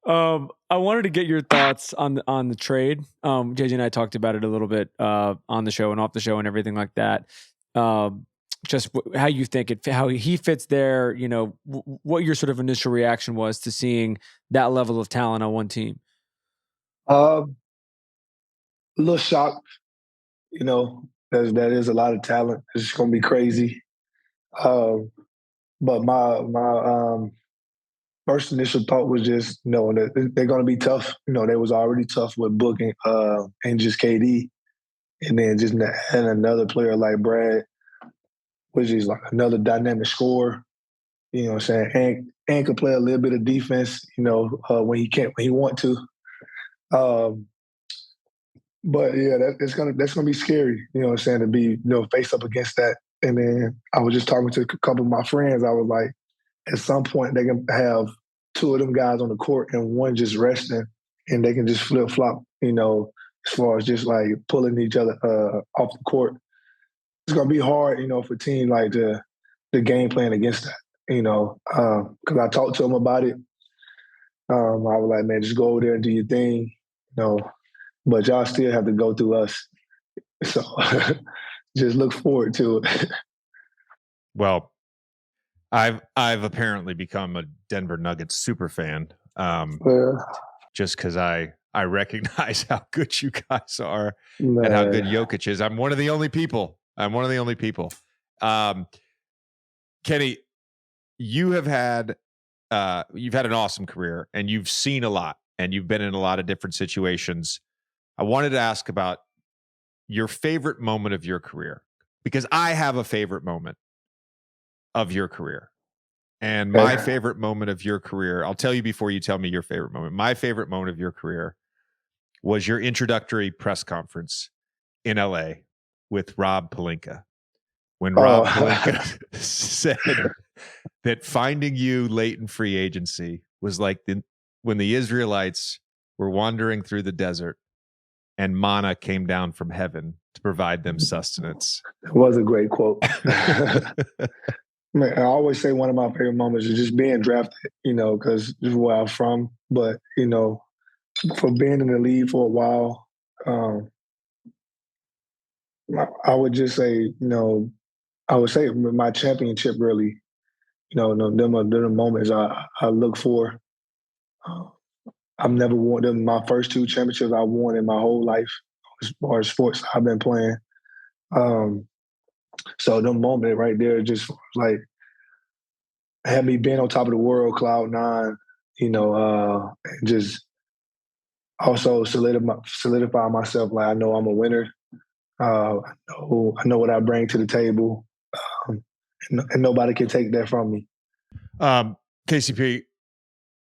I wanted to get your thoughts on the trade. JJ and I talked about it a little bit on the show and off the show and everything like that. Just how you think how he fits there. What your sort of initial reaction was to seeing that level of talent on one team. A little shocked, that is a lot of talent. It's just gonna be crazy. But my first initial thought was just knowing that they're gonna be tough. They was already tough with Book and just KD, and then just add another player like Brad, which is like another dynamic scorer. You know what I'm saying? And can play a little bit of defense. When he want to. But yeah, that's gonna be scary, to be, face up against that. And then I was just talking to a couple of my friends. I was like, at some point they can have two of them guys on the court and one just resting, and they can just flip flop, as far as just like pulling each other off the court. It's gonna be hard, for teams like the game plan against that, because I talked to them about it. I was like, man, just go over there and do your thing. But y'all still have to go through us. So just look forward to it. Well, I've apparently become a Denver Nuggets super fan. Just because I recognize how good you guys are and how good Jokic is. I'm one of the only people. Kenny, you've had an awesome career and you've seen a lot and you've been in a lot of different situations. I wanted to ask about your favorite moment of your career, because I have a favorite moment of your career. And my favorite moment of your career, I'll tell you before you tell me your favorite moment. My favorite moment of your career was your introductory press conference in LA with Rob Pelinka. When Rob Pelinka said that finding you late in free agency was like when the Israelites were wandering through the desert and manna came down from heaven to provide them sustenance. It was a great quote. Man, I always say one of my favorite moments is just being drafted, because this is where I'm from. But, for being in the league for a while, I would just say, I would say my championship really, them are the moments I look for. I've never won them. My first two championships I won in my whole life as far as sports I've been playing. So the moment right there just like had me being on top of the world, cloud nine, and just also solidify myself. Like I know I'm a winner. I know what I bring to the table, and nobody can take that from me. KCP,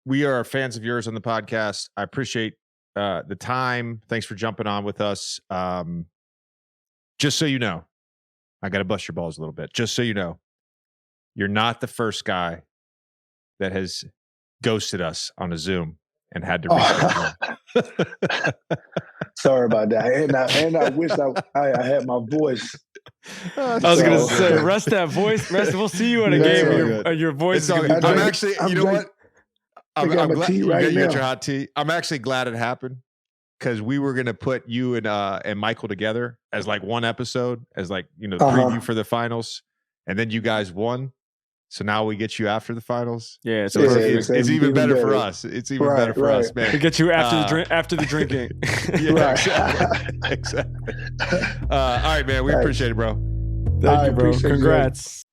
we are fans of yours on the podcast. I appreciate the time. Thanks for jumping on with us. Just so you know, I got to bust your balls a little bit. Just so you know, you're not the first guy that has ghosted us on a Zoom and had to reschedule. Sorry about that. And I wish I had my voice. I was going to say, rest that voice. We'll see you in a game. Your voice is going to be. I'm actually, you know what? I'm glad you got your hot tea. I'm actually glad it happened because we were going to put you and Michael together as like one episode, as like, the preview for the finals. And then you guys won. So now we get you after the finals. Yeah, so it's even better for us. It's even better for us, man. We get you after the drinking. Yeah, exactly. All right, man. We appreciate it, bro. Thank you, bro. Congrats.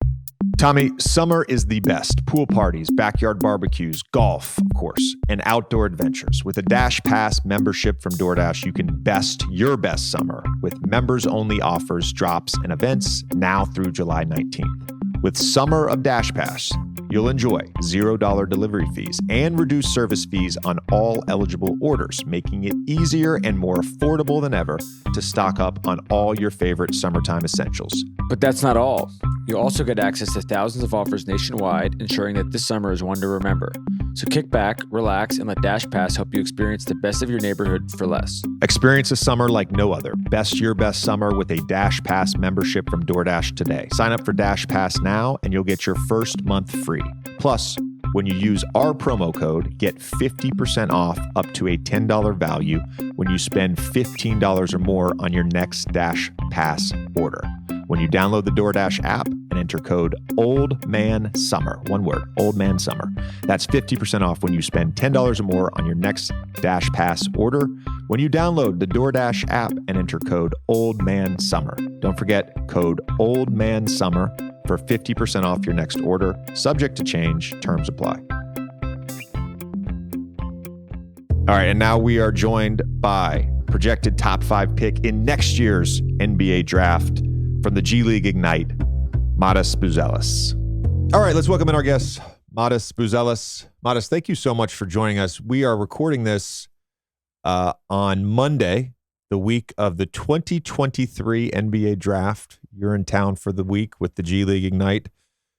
Tommy, summer is the best. Pool parties, backyard barbecues, golf, of course, and outdoor adventures. With a Dash Pass membership from DoorDash, you can best your best summer with members-only offers, drops, and events now through July 19th. With Summer of Dash Pass, you'll enjoy $0 delivery fees and reduced service fees on all eligible orders, making it easier and more affordable than ever to stock up on all your favorite summertime essentials. But that's not all. You'll also get access to thousands of offers nationwide, ensuring that this summer is one to remember. So kick back, relax, and let Dash Pass help you experience the best of your neighborhood for less. Experience a summer like no other. Best your best summer with a Dash Pass membership from DoorDash today. Sign up for Dash Pass now, and you'll get your first month free. Plus, when you use our promo code, get 50% off up to a $10 value when you spend $15 or more on your next Dash Pass order. When you download the DoorDash app and enter code OldManSummer, one word, OldManSummer. That's 50% off when you spend $10 or more on your next Dash Pass order. When you download the DoorDash app and enter code OldManSummer. Don't forget code OldManSummer for 50% off your next order. Subject to change. Terms apply. All right, and now we are joined by projected top 5 pick in next year's NBA draft from the G League Ignite, Matas Buzelis. All right, let's welcome in our guest, Matas Buzelis. Matas, thank you so much for joining us. We are recording this on Monday, the week of the 2023 NBA draft. You're in town for the week with the G League Ignite,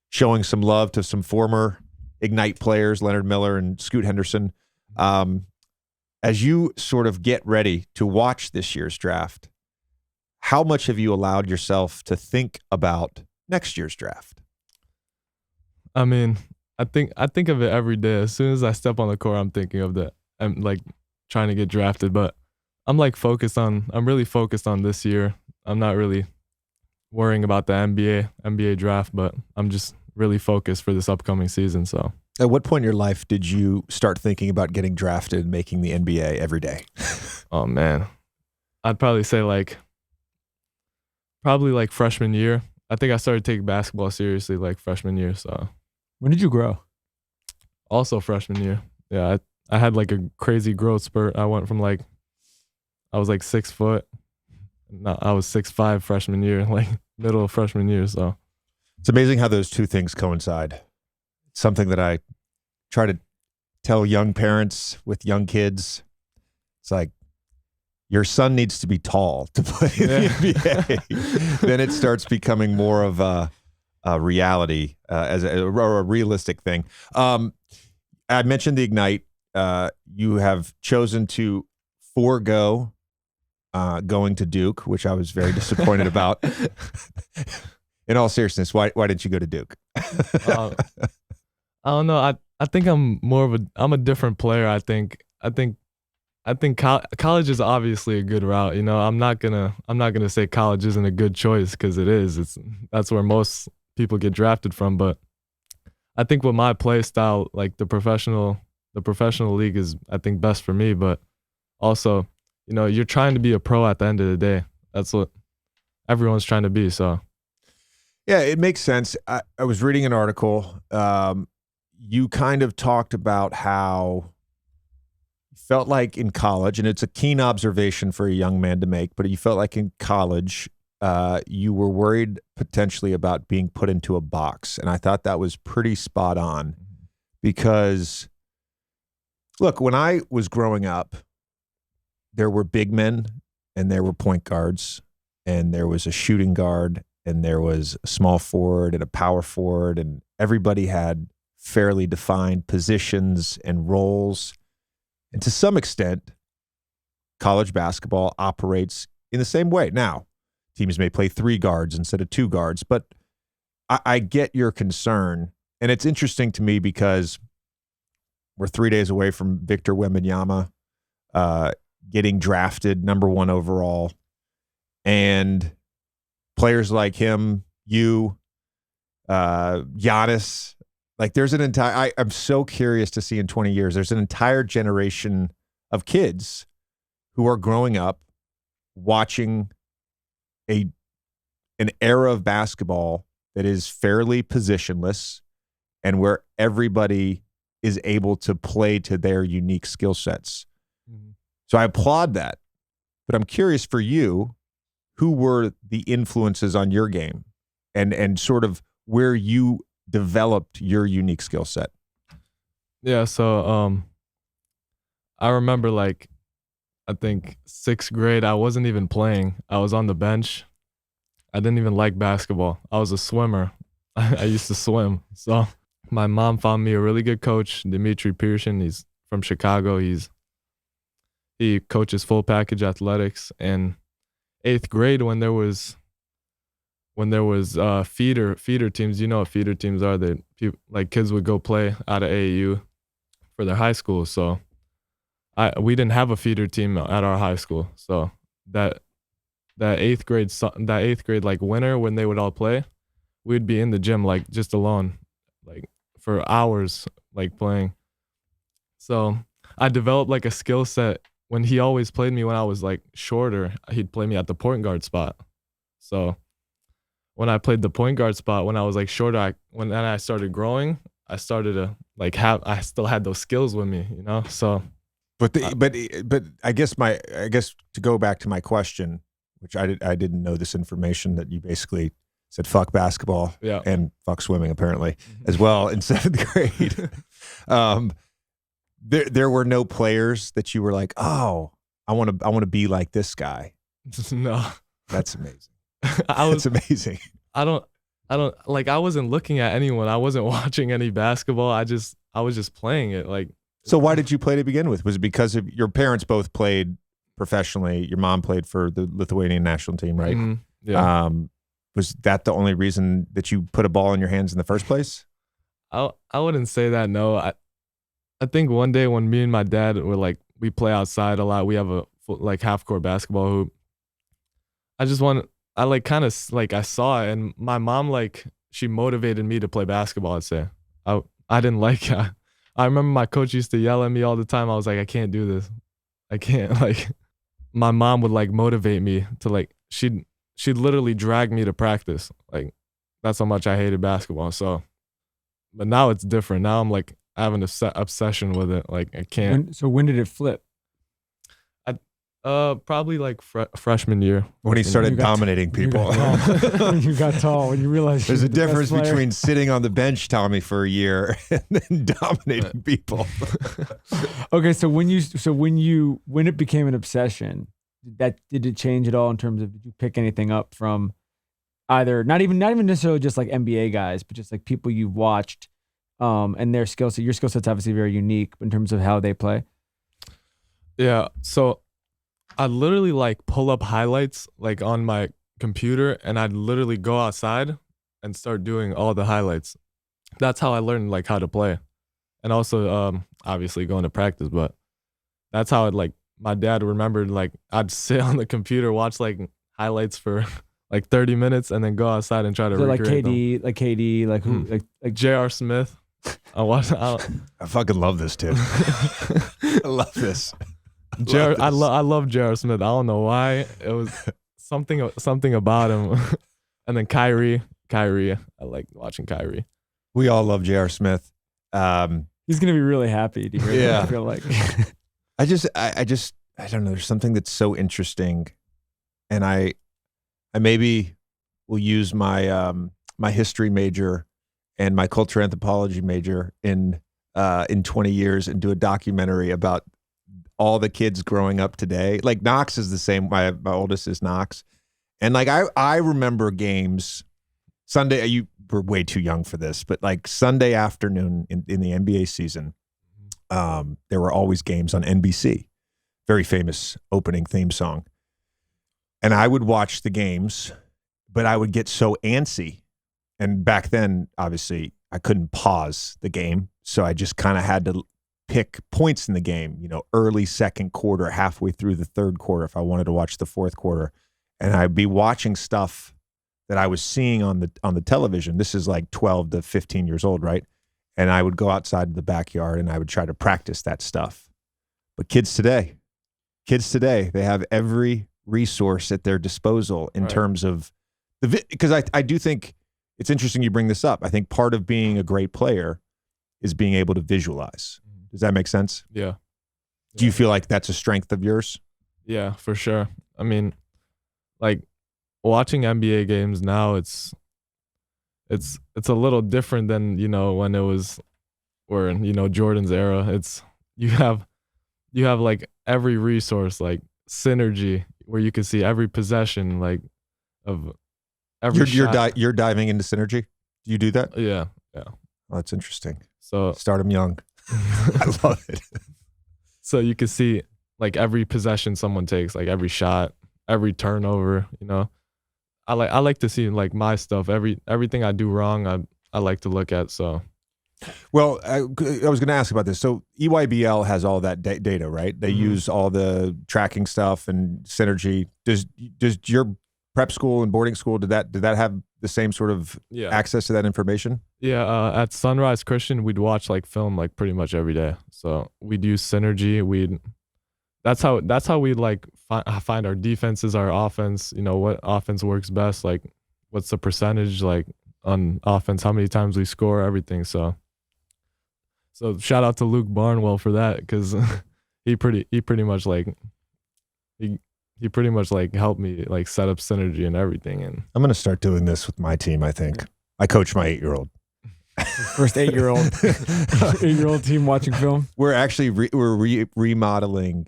showing some love to some former Ignite players, Leonard Miller and Scoot Henderson. As you sort of get ready to watch this year's draft, how much have you allowed yourself to think about next year's draft? I mean, I think of it every day. As soon as I step on the court, I'm thinking of that. I'm like trying to get drafted, but I'm really focused on this year. I'm not really worrying about the NBA draft, but I'm just really focused for this upcoming season. So at what point in your life did you start thinking about getting drafted and making the NBA every day? Oh man, I'd probably say probably like freshman year. I think I started taking basketball seriously like freshman year. So when did you grow? Also freshman year. Yeah, I had like a crazy growth spurt. I went from I was like 6 foot. No, I was 6'5" freshman year, like middle of freshman year. So it's amazing how those two things coincide. It's something that I try to tell young parents with young kids. It's like, your son needs to be tall to play in the NBA. Then it starts becoming more of a reality, or a realistic thing. I mentioned the Ignite. You have chosen to forego going to Duke, which I was very disappointed about. In all seriousness, why didn't you go to Duke? I don't know. I think I'm a different player. I think college is obviously a good route. I'm not gonna say college isn't a good choice, because it is. That's where most people get drafted from. But I think with my play style, like the professional league is, I think, best for me. But also, you're trying to be a pro at the end of the day. That's what everyone's trying to be. So yeah, it makes sense. I was reading an article. You kind of talked about how felt like in college, and it's a keen observation for a young man to make, but you felt like in college, you were worried potentially about being put into a box. And I thought that was pretty spot on, because Look, when I was growing up, there were big men and there were point guards and there was a shooting guard and there was a small forward and a power forward, and everybody had fairly defined positions and roles. And to some extent, college basketball operates in the same way. Now, teams may play 3 guards instead of 2 guards, but I get your concern. And it's interesting to me because we're 3 days away from Victor Wembanyama getting drafted number 1 overall. And players like him, Giannis, like there's an entire, I'm so curious to see in 20 years, there's an entire generation of kids who are growing up watching an era of basketball that is fairly positionless and where everybody is able to play to their unique skill sets. Mm-hmm. So I applaud that. But I'm curious for you, who were the influences on your game and sort of where you developed your unique skill set? Yeah, so I remember like I think 6th grade, I wasn't even playing. I was on the bench. I didn't even like basketball. I was a swimmer. I used to swim. So my mom found me a really good coach, Dimitri Pearson. He's from Chicago. He coaches full package athletics. And 8th grade, when there was feeder teams, you know what feeder teams are? Like kids would go play out of AAU for their high school. So we didn't have a feeder team at our high school. So that 8th grade like winter when they would all play, we'd be in the gym like just alone, like for hours, like playing. So I developed like a skill set. When he always played me when I was like shorter, he'd play me at the point guard spot. So when I played the point guard spot, when I was like shorter, when I started growing, I started to like I still had those skills with me, you know? So but I guess to go back to my question, which I didn't know this information, that you basically said fuck basketball and fuck swimming apparently as well in 7th grade. There were no players that you were like, oh, I want to be like this guy. No, that's amazing. That's amazing. I don't like. I wasn't looking at anyone. I wasn't watching any basketball. I was just playing it. Like, so why did you play to begin with? Was it because of your parents both played professionally? Your mom played for the Lithuanian national team, right? Mm-hmm. Yeah. Was that the only reason that you put a ball in your hands in the first place? I wouldn't say that. No, I think one day when me and my dad were like, we play outside a lot. We have a like half court basketball hoop. I saw it, and my mom, like, she motivated me to play basketball, I'd say. I didn't like it. I remember my coach used to yell at me all the time. I was like, I can't do this. I can't. Like, my mom would like motivate me to like, she'd literally drag me to practice. Like, that's how much I hated basketball. So, but now it's different. Now I'm like, I have an obsession with it. Like, I can't. So when did it flip? Probably like freshman year. When he started dominating people. When you got tall, when you realized there's a difference between sitting on the bench, Tommy, for a year and then dominating people. Okay, so when it became an obsession, did it change at all in terms of, did you pick anything up from either not even necessarily just like NBA guys, but just like people you've watched, and their skill set? Your skill set's obviously very unique in terms of how they play. Yeah, so I'd literally like pull up highlights like on my computer, and I'd literally go outside and start doing all the highlights. That's how I learned like how to play. And also obviously going to practice, but that's how my dad remembered, like I'd sit on the computer, watch like highlights for like 30 minutes and then go outside and try to recreate them. Like KD, like who, like J.R. Smith. I fucking love this too. I love this. I love J.R. Smith. I don't know why. It was something about him. And then Kyrie. I like watching Kyrie. We all love J.R. Smith. He's gonna be really happy to hear that, I feel like. I don't know. There's something that's so interesting, and I maybe will use my my history major and my culture anthropology major in in 20 years and do a documentary about all the kids growing up today. Like Knox is the same. My oldest is Knox. And like, I remember games Sunday, you were way too young for this, but like Sunday afternoon in the NBA season, there were always games on NBC, very famous opening theme song. And I would watch the games, but I would get so antsy. And back then, obviously, I couldn't pause the game. So I just kind of had to pick points in the game, you know, early second quarter, halfway through the third quarter, if I wanted to watch the fourth quarter. And I'd be watching stuff that I was seeing on the television. This is like 12 to 15 years old, right? And I would go outside the backyard and I would try to practice that stuff. But kids today, they have every resource at their disposal in terms of because I do think it's interesting you bring this up. I think part of being a great player is being able to visualize. Does that make sense? Yeah. Do you feel like that's a strength of yours? Yeah, for sure. I mean, like watching NBA games now, it's a little different than, you know, when it was or you know Jordan's era. It's you have like every resource, like synergy, where you can see every possession, like of every shot. You're diving into synergy. Do you do that? Yeah. Oh, that's interesting. So start them young. I love it. So you can see like every possession someone takes, like every shot, every turnover. You know, I like to see like my stuff. Everything I do wrong, I like to look at. So. Well, I was going to ask about this. So EYBL has all that data, right? They use all the tracking stuff and synergy. Does your prep school and boarding school, did that have the same sort of access to that information? Yeah, at Sunrise Christian, we'd watch like film like pretty much every day. So we'd use synergy. That's how we like find our defenses, our offense. You know what offense works best. Like what's the percentage like on offense? How many times we score? Everything. So shout out to Luke Barnwell for that because he pretty much helped me like set up synergy and everything. And I'm gonna start doing this with my team. I think I coach my 8-year-old. First 8-year-old team watching film. We're actually remodeling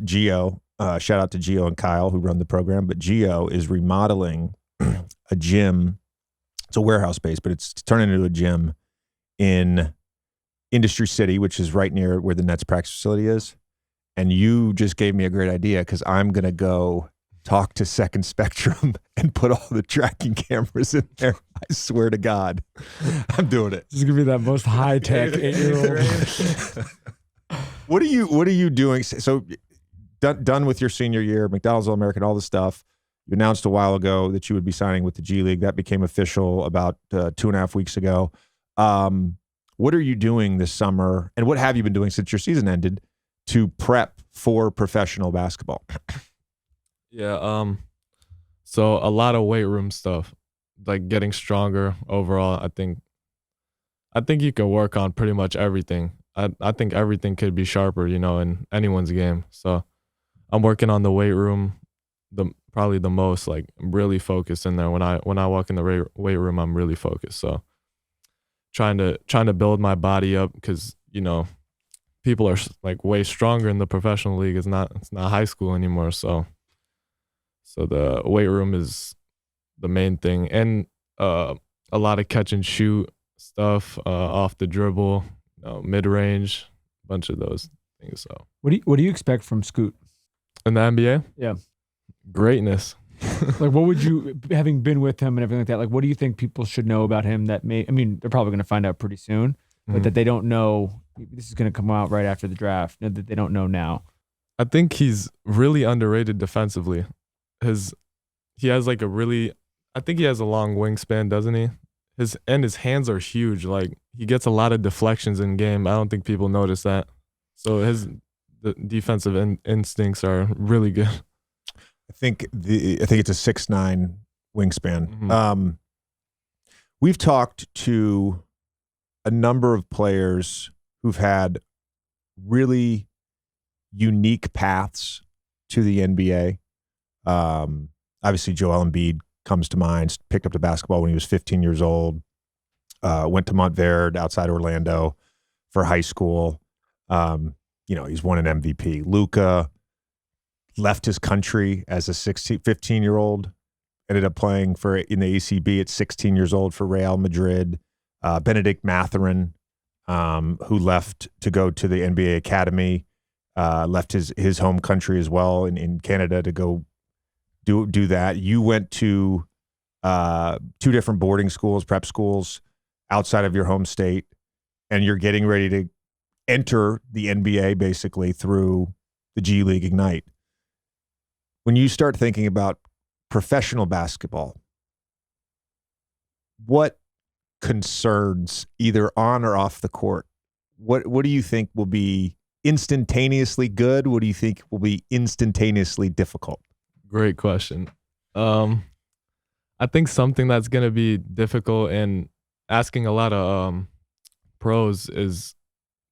Geo. Shout out to Geo and Kyle who run the program. But Geo is remodeling a gym. It's a warehouse space, but it's turning into a gym in Industry City, which is right near where the Nets practice facility is. And you just gave me a great idea because I'm going to go talk to Second Spectrum and put all the tracking cameras in there. I swear to God, I'm doing it. This is going to be that most high-tech 8-year-old. What are you doing? So done with your senior year, McDonald's All-American, all this stuff. You announced a while ago that you would be signing with the G League. That became official about 2.5 weeks ago. What are you doing this summer, and what have you been doing since your season ended to prep for professional basketball? Yeah, so a lot of weight room stuff, like getting stronger overall. I think you can work on pretty much everything. I think everything could be sharper, you know, in anyone's game. So I'm working on the weight room, probably the most. Like I'm really focused in there. When I walk in the weight room, I'm really focused. So trying to build my body up because, you know, people are like way stronger in the professional league. It's not high school anymore. So the weight room is the main thing, and a lot of catch and shoot stuff, off the dribble, mid range, a bunch of those things. So what do you expect from Scoot in the NBA? Yeah, greatness. Like, what would you, having been with him and everything like that, like, what do you think people should know about him that they're probably going to find out pretty soon, but that they don't know? This is going to come out right after the draft, that they don't know now. I think he's really underrated defensively. He has like I think he has a long wingspan, doesn't he? His hands are huge. Like he gets a lot of deflections in game. I don't think people notice that. So the defensive instincts are really good. I think it's a 6'9" wingspan. We've talked to a number of players who've had really unique paths to the NBA. Obviously, Joel Embiid comes to mind. Picked up the basketball when he was 15 years old. Went to Montverde outside Orlando. for high school. He's won an MVP. Luka left his country as a 15-year-old, ended up playing in the ACB at 16 years old for Real Madrid. Benedict Mathurin, who left to go to the NBA Academy, left his home country as well in Canada to go do that. You went to 2 different boarding schools, prep schools outside of your home state, and you're getting ready to enter the NBA basically through the G League Ignite. When you start thinking about professional basketball, what concerns, either on or off the court, what do you think will be instantaneously good? What do you think will be instantaneously difficult? Great question. I think something that's going to be difficult and asking a lot of pros is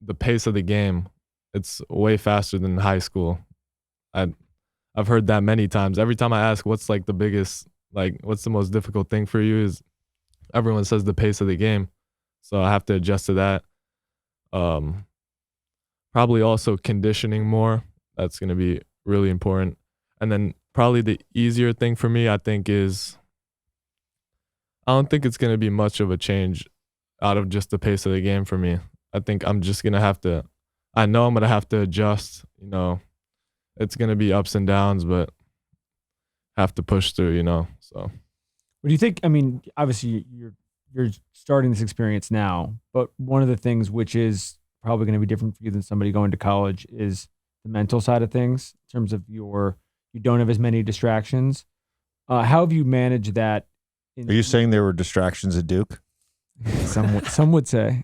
the pace of the game. It's way faster than high school. I've heard that many times. Every time I ask what's like the biggest, like what's the most difficult thing for you, is everyone says the pace of the game. So I have to adjust to that. Probably also conditioning more. That's going to be really important. And then probably the easier thing for me, I think, is I don't think it's going to be much of a change out of just the pace of the game for me. I think I'm just going to have to, I know I'm going to have to adjust. It's going to be ups and downs, but have to push through, so. What do you think? I mean, obviously you're starting this experience now, but one of the things which is probably going to be different for you than somebody going to college is the mental side of things, in terms of you don't have as many distractions. How have you managed that? Are you saying there were distractions at Duke? Some would say.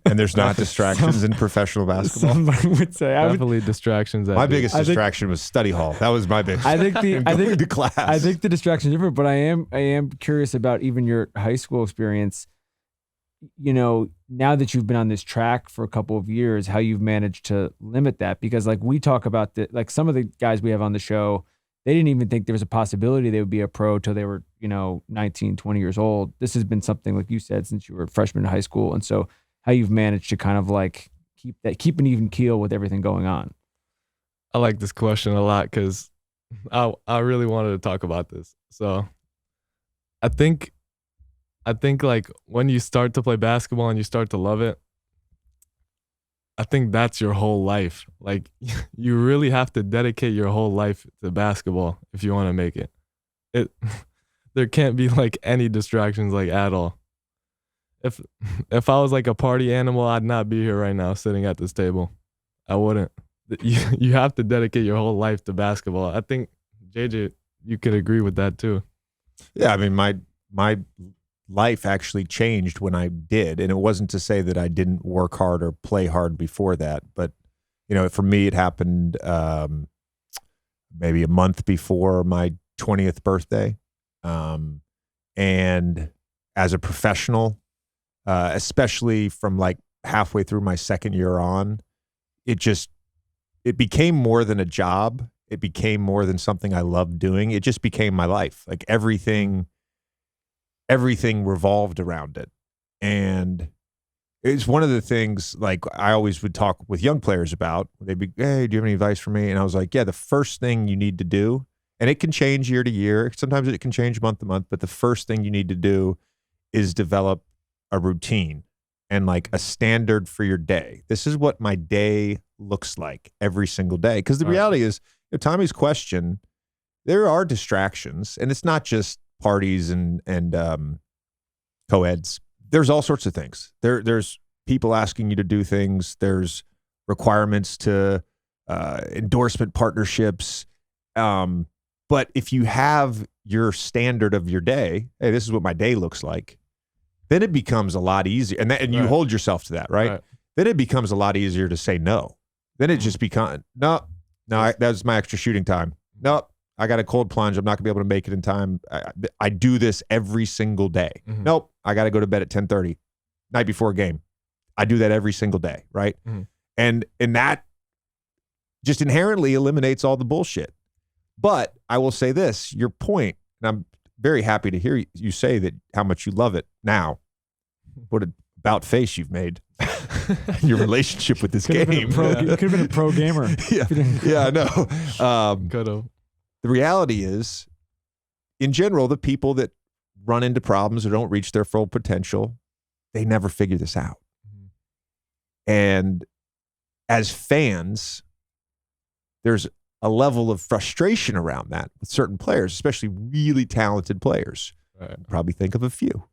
And there's not distractions in professional basketball? Somebody would say. Definitely distractions. My biggest distraction was study hall. That was my biggest. I think to class. I think the distraction is different, but I am curious about even your high school experience. Now that you've been on this track for a couple of years, how you've managed to limit that, because like we talk about some of the guys we have on the show, they didn't even think there was a possibility they would be a pro till they were, 19, 20 years old. This has been something, like you said, since you were a freshman in high school. And so how you've managed to kind of like keep an even keel with everything going on. I like this question a lot because I really wanted to talk about this. So I think like when you start to play basketball and you start to love it, I think that's your whole life. Like you really have to dedicate your whole life to basketball if you want to make it. There can't be like any distractions like at all. If I was like a party animal, I'd not be here right now sitting at this table. I wouldn't. You have to dedicate your whole life to basketball. I think JJ, you could agree with that too. Yeah, I mean my life actually changed when I did. And it wasn't to say that I didn't work hard or play hard before that. But, for me, it happened maybe a month before my 20th birthday. And as a professional, especially from like halfway through my second year on, it became more than a job. It became more than something I loved doing. It just became my life. Like everything revolved around it. And it's one of the things like I always would talk with young players about. They'd be, hey, do you have any advice for me? And I was like, yeah, the first thing you need to do, and it can change year to year. Sometimes it can change month to month, but the first thing you need to do is develop a routine and like a standard for your day. This is what my day looks like every single day. Because the reality is, Tommy's question, there are distractions, and it's not just parties and co-eds. There's all sorts of things. There's people asking you to do things. There's requirements to endorsement partnerships. But if you have your standard of your day, hey, this is what my day looks like, then it becomes a lot easier. And you hold yourself to that, right? Then it becomes a lot easier to say no. Then it just becomes, no, that's my extra shooting time. Nope. I got a cold plunge. I'm not gonna be able to make it in time. I do this every single day. Mm-hmm. Nope. I got to go to bed at 10:30, night before a game. I do that every single day, right? Mm-hmm. And that just inherently eliminates all the bullshit. But I will say this, your point, and I'm very happy to hear you say that how much you love it now. What a about face you've made. your relationship with this game. You could have been a pro gamer. Yeah, I know. Could have. The reality is, in general, the people that run into problems or don't reach their full potential, they never figure this out. And as fans, there's a level of frustration around that with certain players, especially really talented players. Right. Probably think of a few.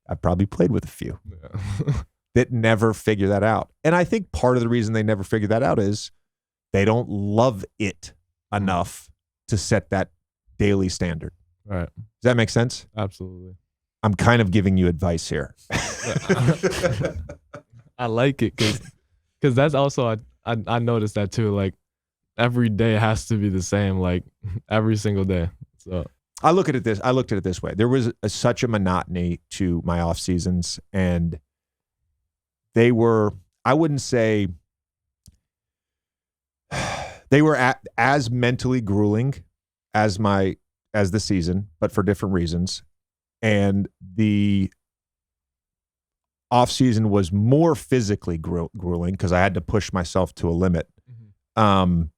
I've probably played with a few Yeah. that never figure that out. And I think part of the reason they never figure that out is they don't love it enough to set that daily standard. Right. Does that make sense? Absolutely. I'm kind of giving you advice here. I like it because that's also I noticed that too. Like every day has to be the same. Like every single day. So I looked at it this way. There was such a monotony to my off seasons, and they were, I wouldn't say they were as mentally grueling as the season, but for different reasons. And the off season was more physically grueling because I had to push myself to a limit. But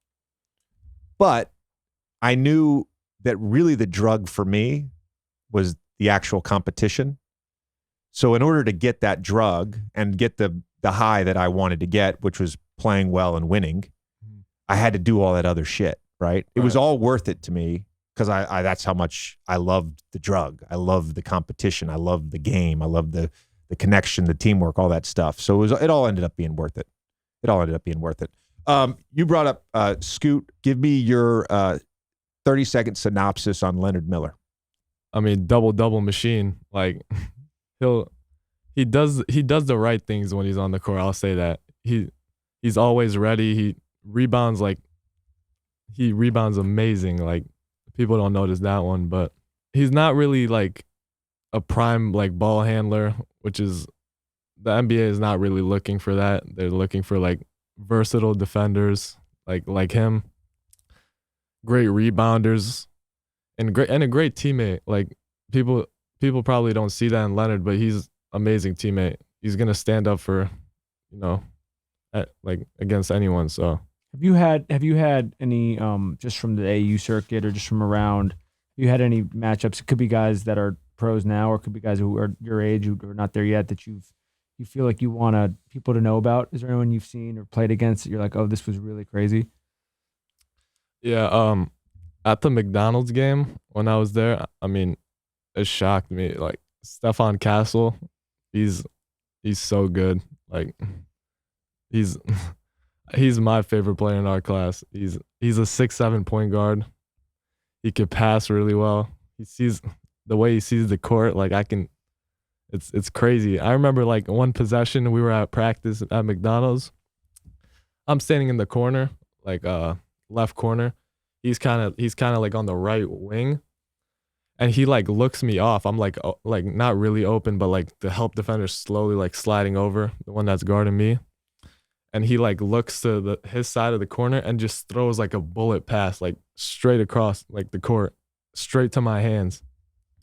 I knew that really the drug for me was the actual competition. So in order to get that drug and get the high that I wanted to get, which was playing well and winning, I had to do all that other shit, right? It was all worth it to me because I that's how much I loved the drug. I loved the competition. I loved the game. I loved the connection, the teamwork, all that stuff. So it all ended up being worth it. You brought up Scoot. Give me your 30-second synopsis on Leonard Miller. I mean, double machine. Like he does the right things when he's on the court. I'll say that. He's always ready. He rebounds amazing. Like people don't notice that one, but he's not really like a prime like ball handler, which is the NBA is not really looking for that. They're looking for like versatile defenders like him. Great rebounders and a great teammate. Like people probably don't see that in Leonard, but he's amazing teammate. He's gonna stand up for, like against anyone. So have you had any just from the AU circuit or just from around? Have you had any matchups? It could be guys that are pros now, or it could be guys who are your age who are not there yet that you feel like you want people to know about. Is there anyone you've seen or played against that you're like, oh, this was really crazy? Yeah, at the McDonald's game when I was there, I mean, it shocked me. Like Stephon Castle, he's so good. Like he's my favorite player in our class. He's a 6'7" point guard. He can pass really well. He sees the way he sees the court. Like it's crazy. I remember like one possession we were at practice at McDonald's. I'm standing in the corner, like left corner. He's kind of like on the right wing, and he like looks me off. I'm like not really open, but like the help defender slowly like sliding over the one that's guarding me, and he like looks to his side of the corner and just throws like a bullet pass like straight across like the court, straight to my hands.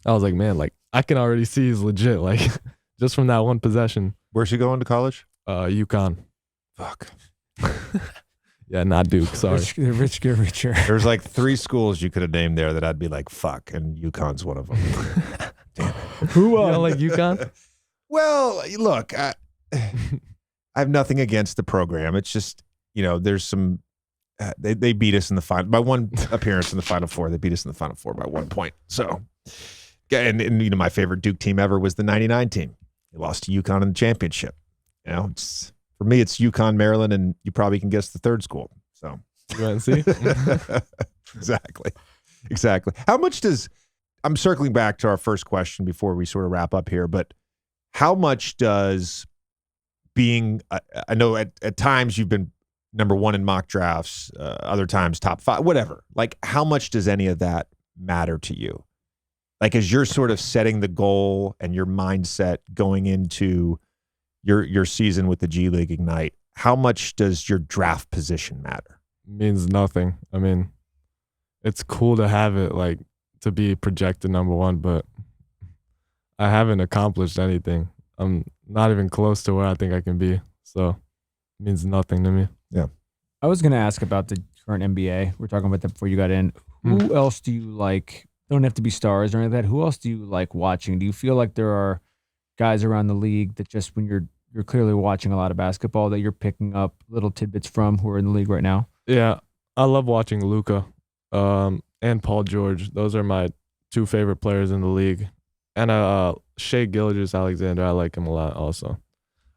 I was like, man, like I can already see he's legit, like just from that one possession. Where's he going to college? UConn. Fuck. Yeah, not Duke. Sorry. The rich get richer. There's like 3 schools you could have named there that I'd be like, fuck, and UConn's one of them. Damn it. Who you don't like UConn? Well, look, I have nothing against the program. It's just, there's some. They beat us in the final by one appearance in the Final Four. They beat us in the Final Four by 1 point. So, and my favorite Duke team ever was the '99 team. They lost to UConn in the championship. It's. For me, it's UConn, Maryland, and you probably can guess the third school. So, UNC. Exactly. How much I'm circling back to our first question before we sort of wrap up here, but how much does being, I know at times you've been number 1 in mock drafts, other times top 5, whatever. Like, how much does any of that matter to you? Like, as you're sort of setting the goal and your mindset going into your season with the G League Ignite, how much does your draft position matter? Means nothing. I mean, it's cool to have it, like to be projected number 1, but I haven't accomplished anything. I'm not even close to where I think I can be. So it means nothing to me. I was going to ask about the current NBA. We were talking about that before you got in. Who else do you like? Don't have to be stars or anything like that. Who else do you like watching? Do you feel like there are guys around the league that just when you're clearly watching a lot of basketball that you're picking up little tidbits from who are in the league right now? Yeah, I love watching Luka and Paul George. Those are my two favorite players in the league. And Shai Gilgeous-Alexander, I like him a lot also.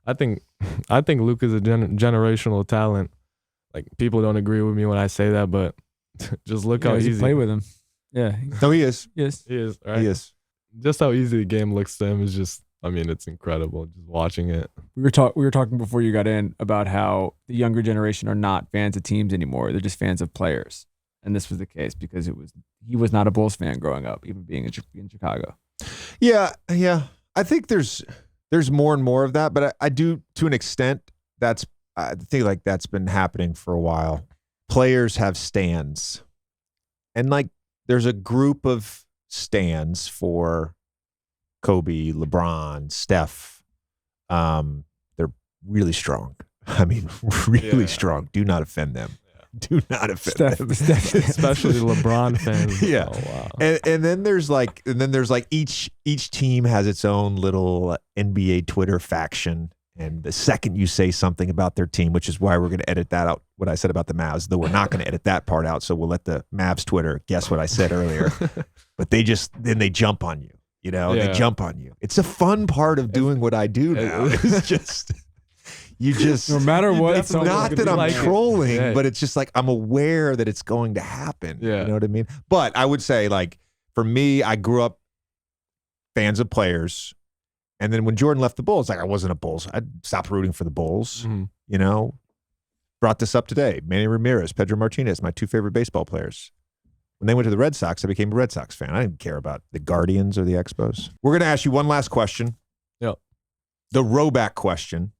I think Luka's a generational talent. Like, people don't agree with me when I say that, but just look how easy. Play with him. Yeah. No, he is. Yes. He is, right? He is. Just how easy the game looks to him is just, I mean, it's incredible just watching it. We were talking before you got in about how the younger generation are not fans of teams anymore. They're just fans of players. And this was the case because he was not a Bulls fan growing up, even being in Chicago. Yeah. I think there's more and more of that, but I do, to an extent, I think like that's been happening for a while. Players have stands. And like there's a group of stands for Kobe, LeBron, Steph. They're really strong. I mean, really strong. Do not offend them. Do not offend them. Especially LeBron fans. Yeah. Oh, wow. And then there's like each team has its own little NBA Twitter faction. And the second you say something about their team, which is why we're going to edit that out, what I said about the Mavs, though we're not going to edit that part out. So we'll let the Mavs Twitter guess what I said earlier. But they jump on you, they jump on you. It's a fun part of doing what I do now. It's just, no matter what. It's not that I'm trolling, but it's just like, I'm aware that it's going to happen. Yeah. You know what I mean? But I would say, like, for me, I grew up fans of players. And then when Jordan left the Bulls, like, I wasn't a Bulls. I stopped rooting for the Bulls, Brought this up today. Manny Ramirez, Pedro Martinez, my two favorite baseball players. When they went to the Red Sox, I became a Red Sox fan. I didn't care about the Guardians or the Expos. We're going to ask you one last question. Yep. The Roback question.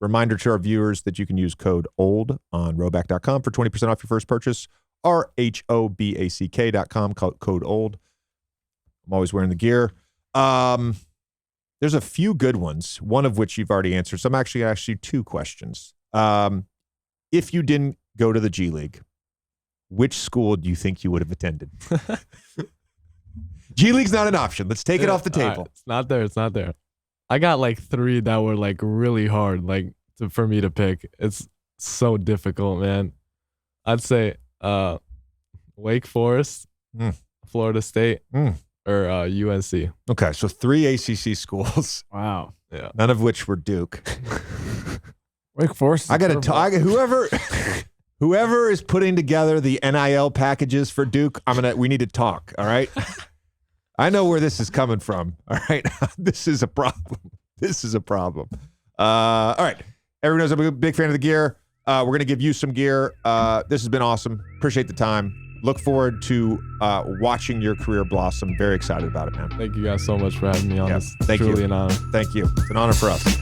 Reminder to our viewers that you can use code OLD on roback.com for 20% off your first purchase, or RHOBACK.com, code OLD. I'm always wearing the gear. There's a few good ones, one of which you've already answered. So I'm actually going to ask you two questions. If you didn't go to the G League, which school do you think you would have attended? G League's not an option. Let's take it off the table. Right. It's not there. I got like three that were like really hard, for me to pick. It's so difficult, man. I'd say Wake Forest, Florida State, or UNC. Okay, so 3 ACC schools. Wow. Yeah. None of which were Duke. Wake Forest. I got to tell whoever is putting together the NIL packages for Duke, we need to talk, all right? I know where this is coming from, all right? This is a problem. All right. Everyone knows I'm a big fan of the gear. We're going to give you some gear. This has been awesome. Appreciate the time. Look forward to watching your career blossom. Very excited about it, man. Thank you guys so much for having me on. Yeah, This thank truly you. An honor. Thank you. It's an honor for us.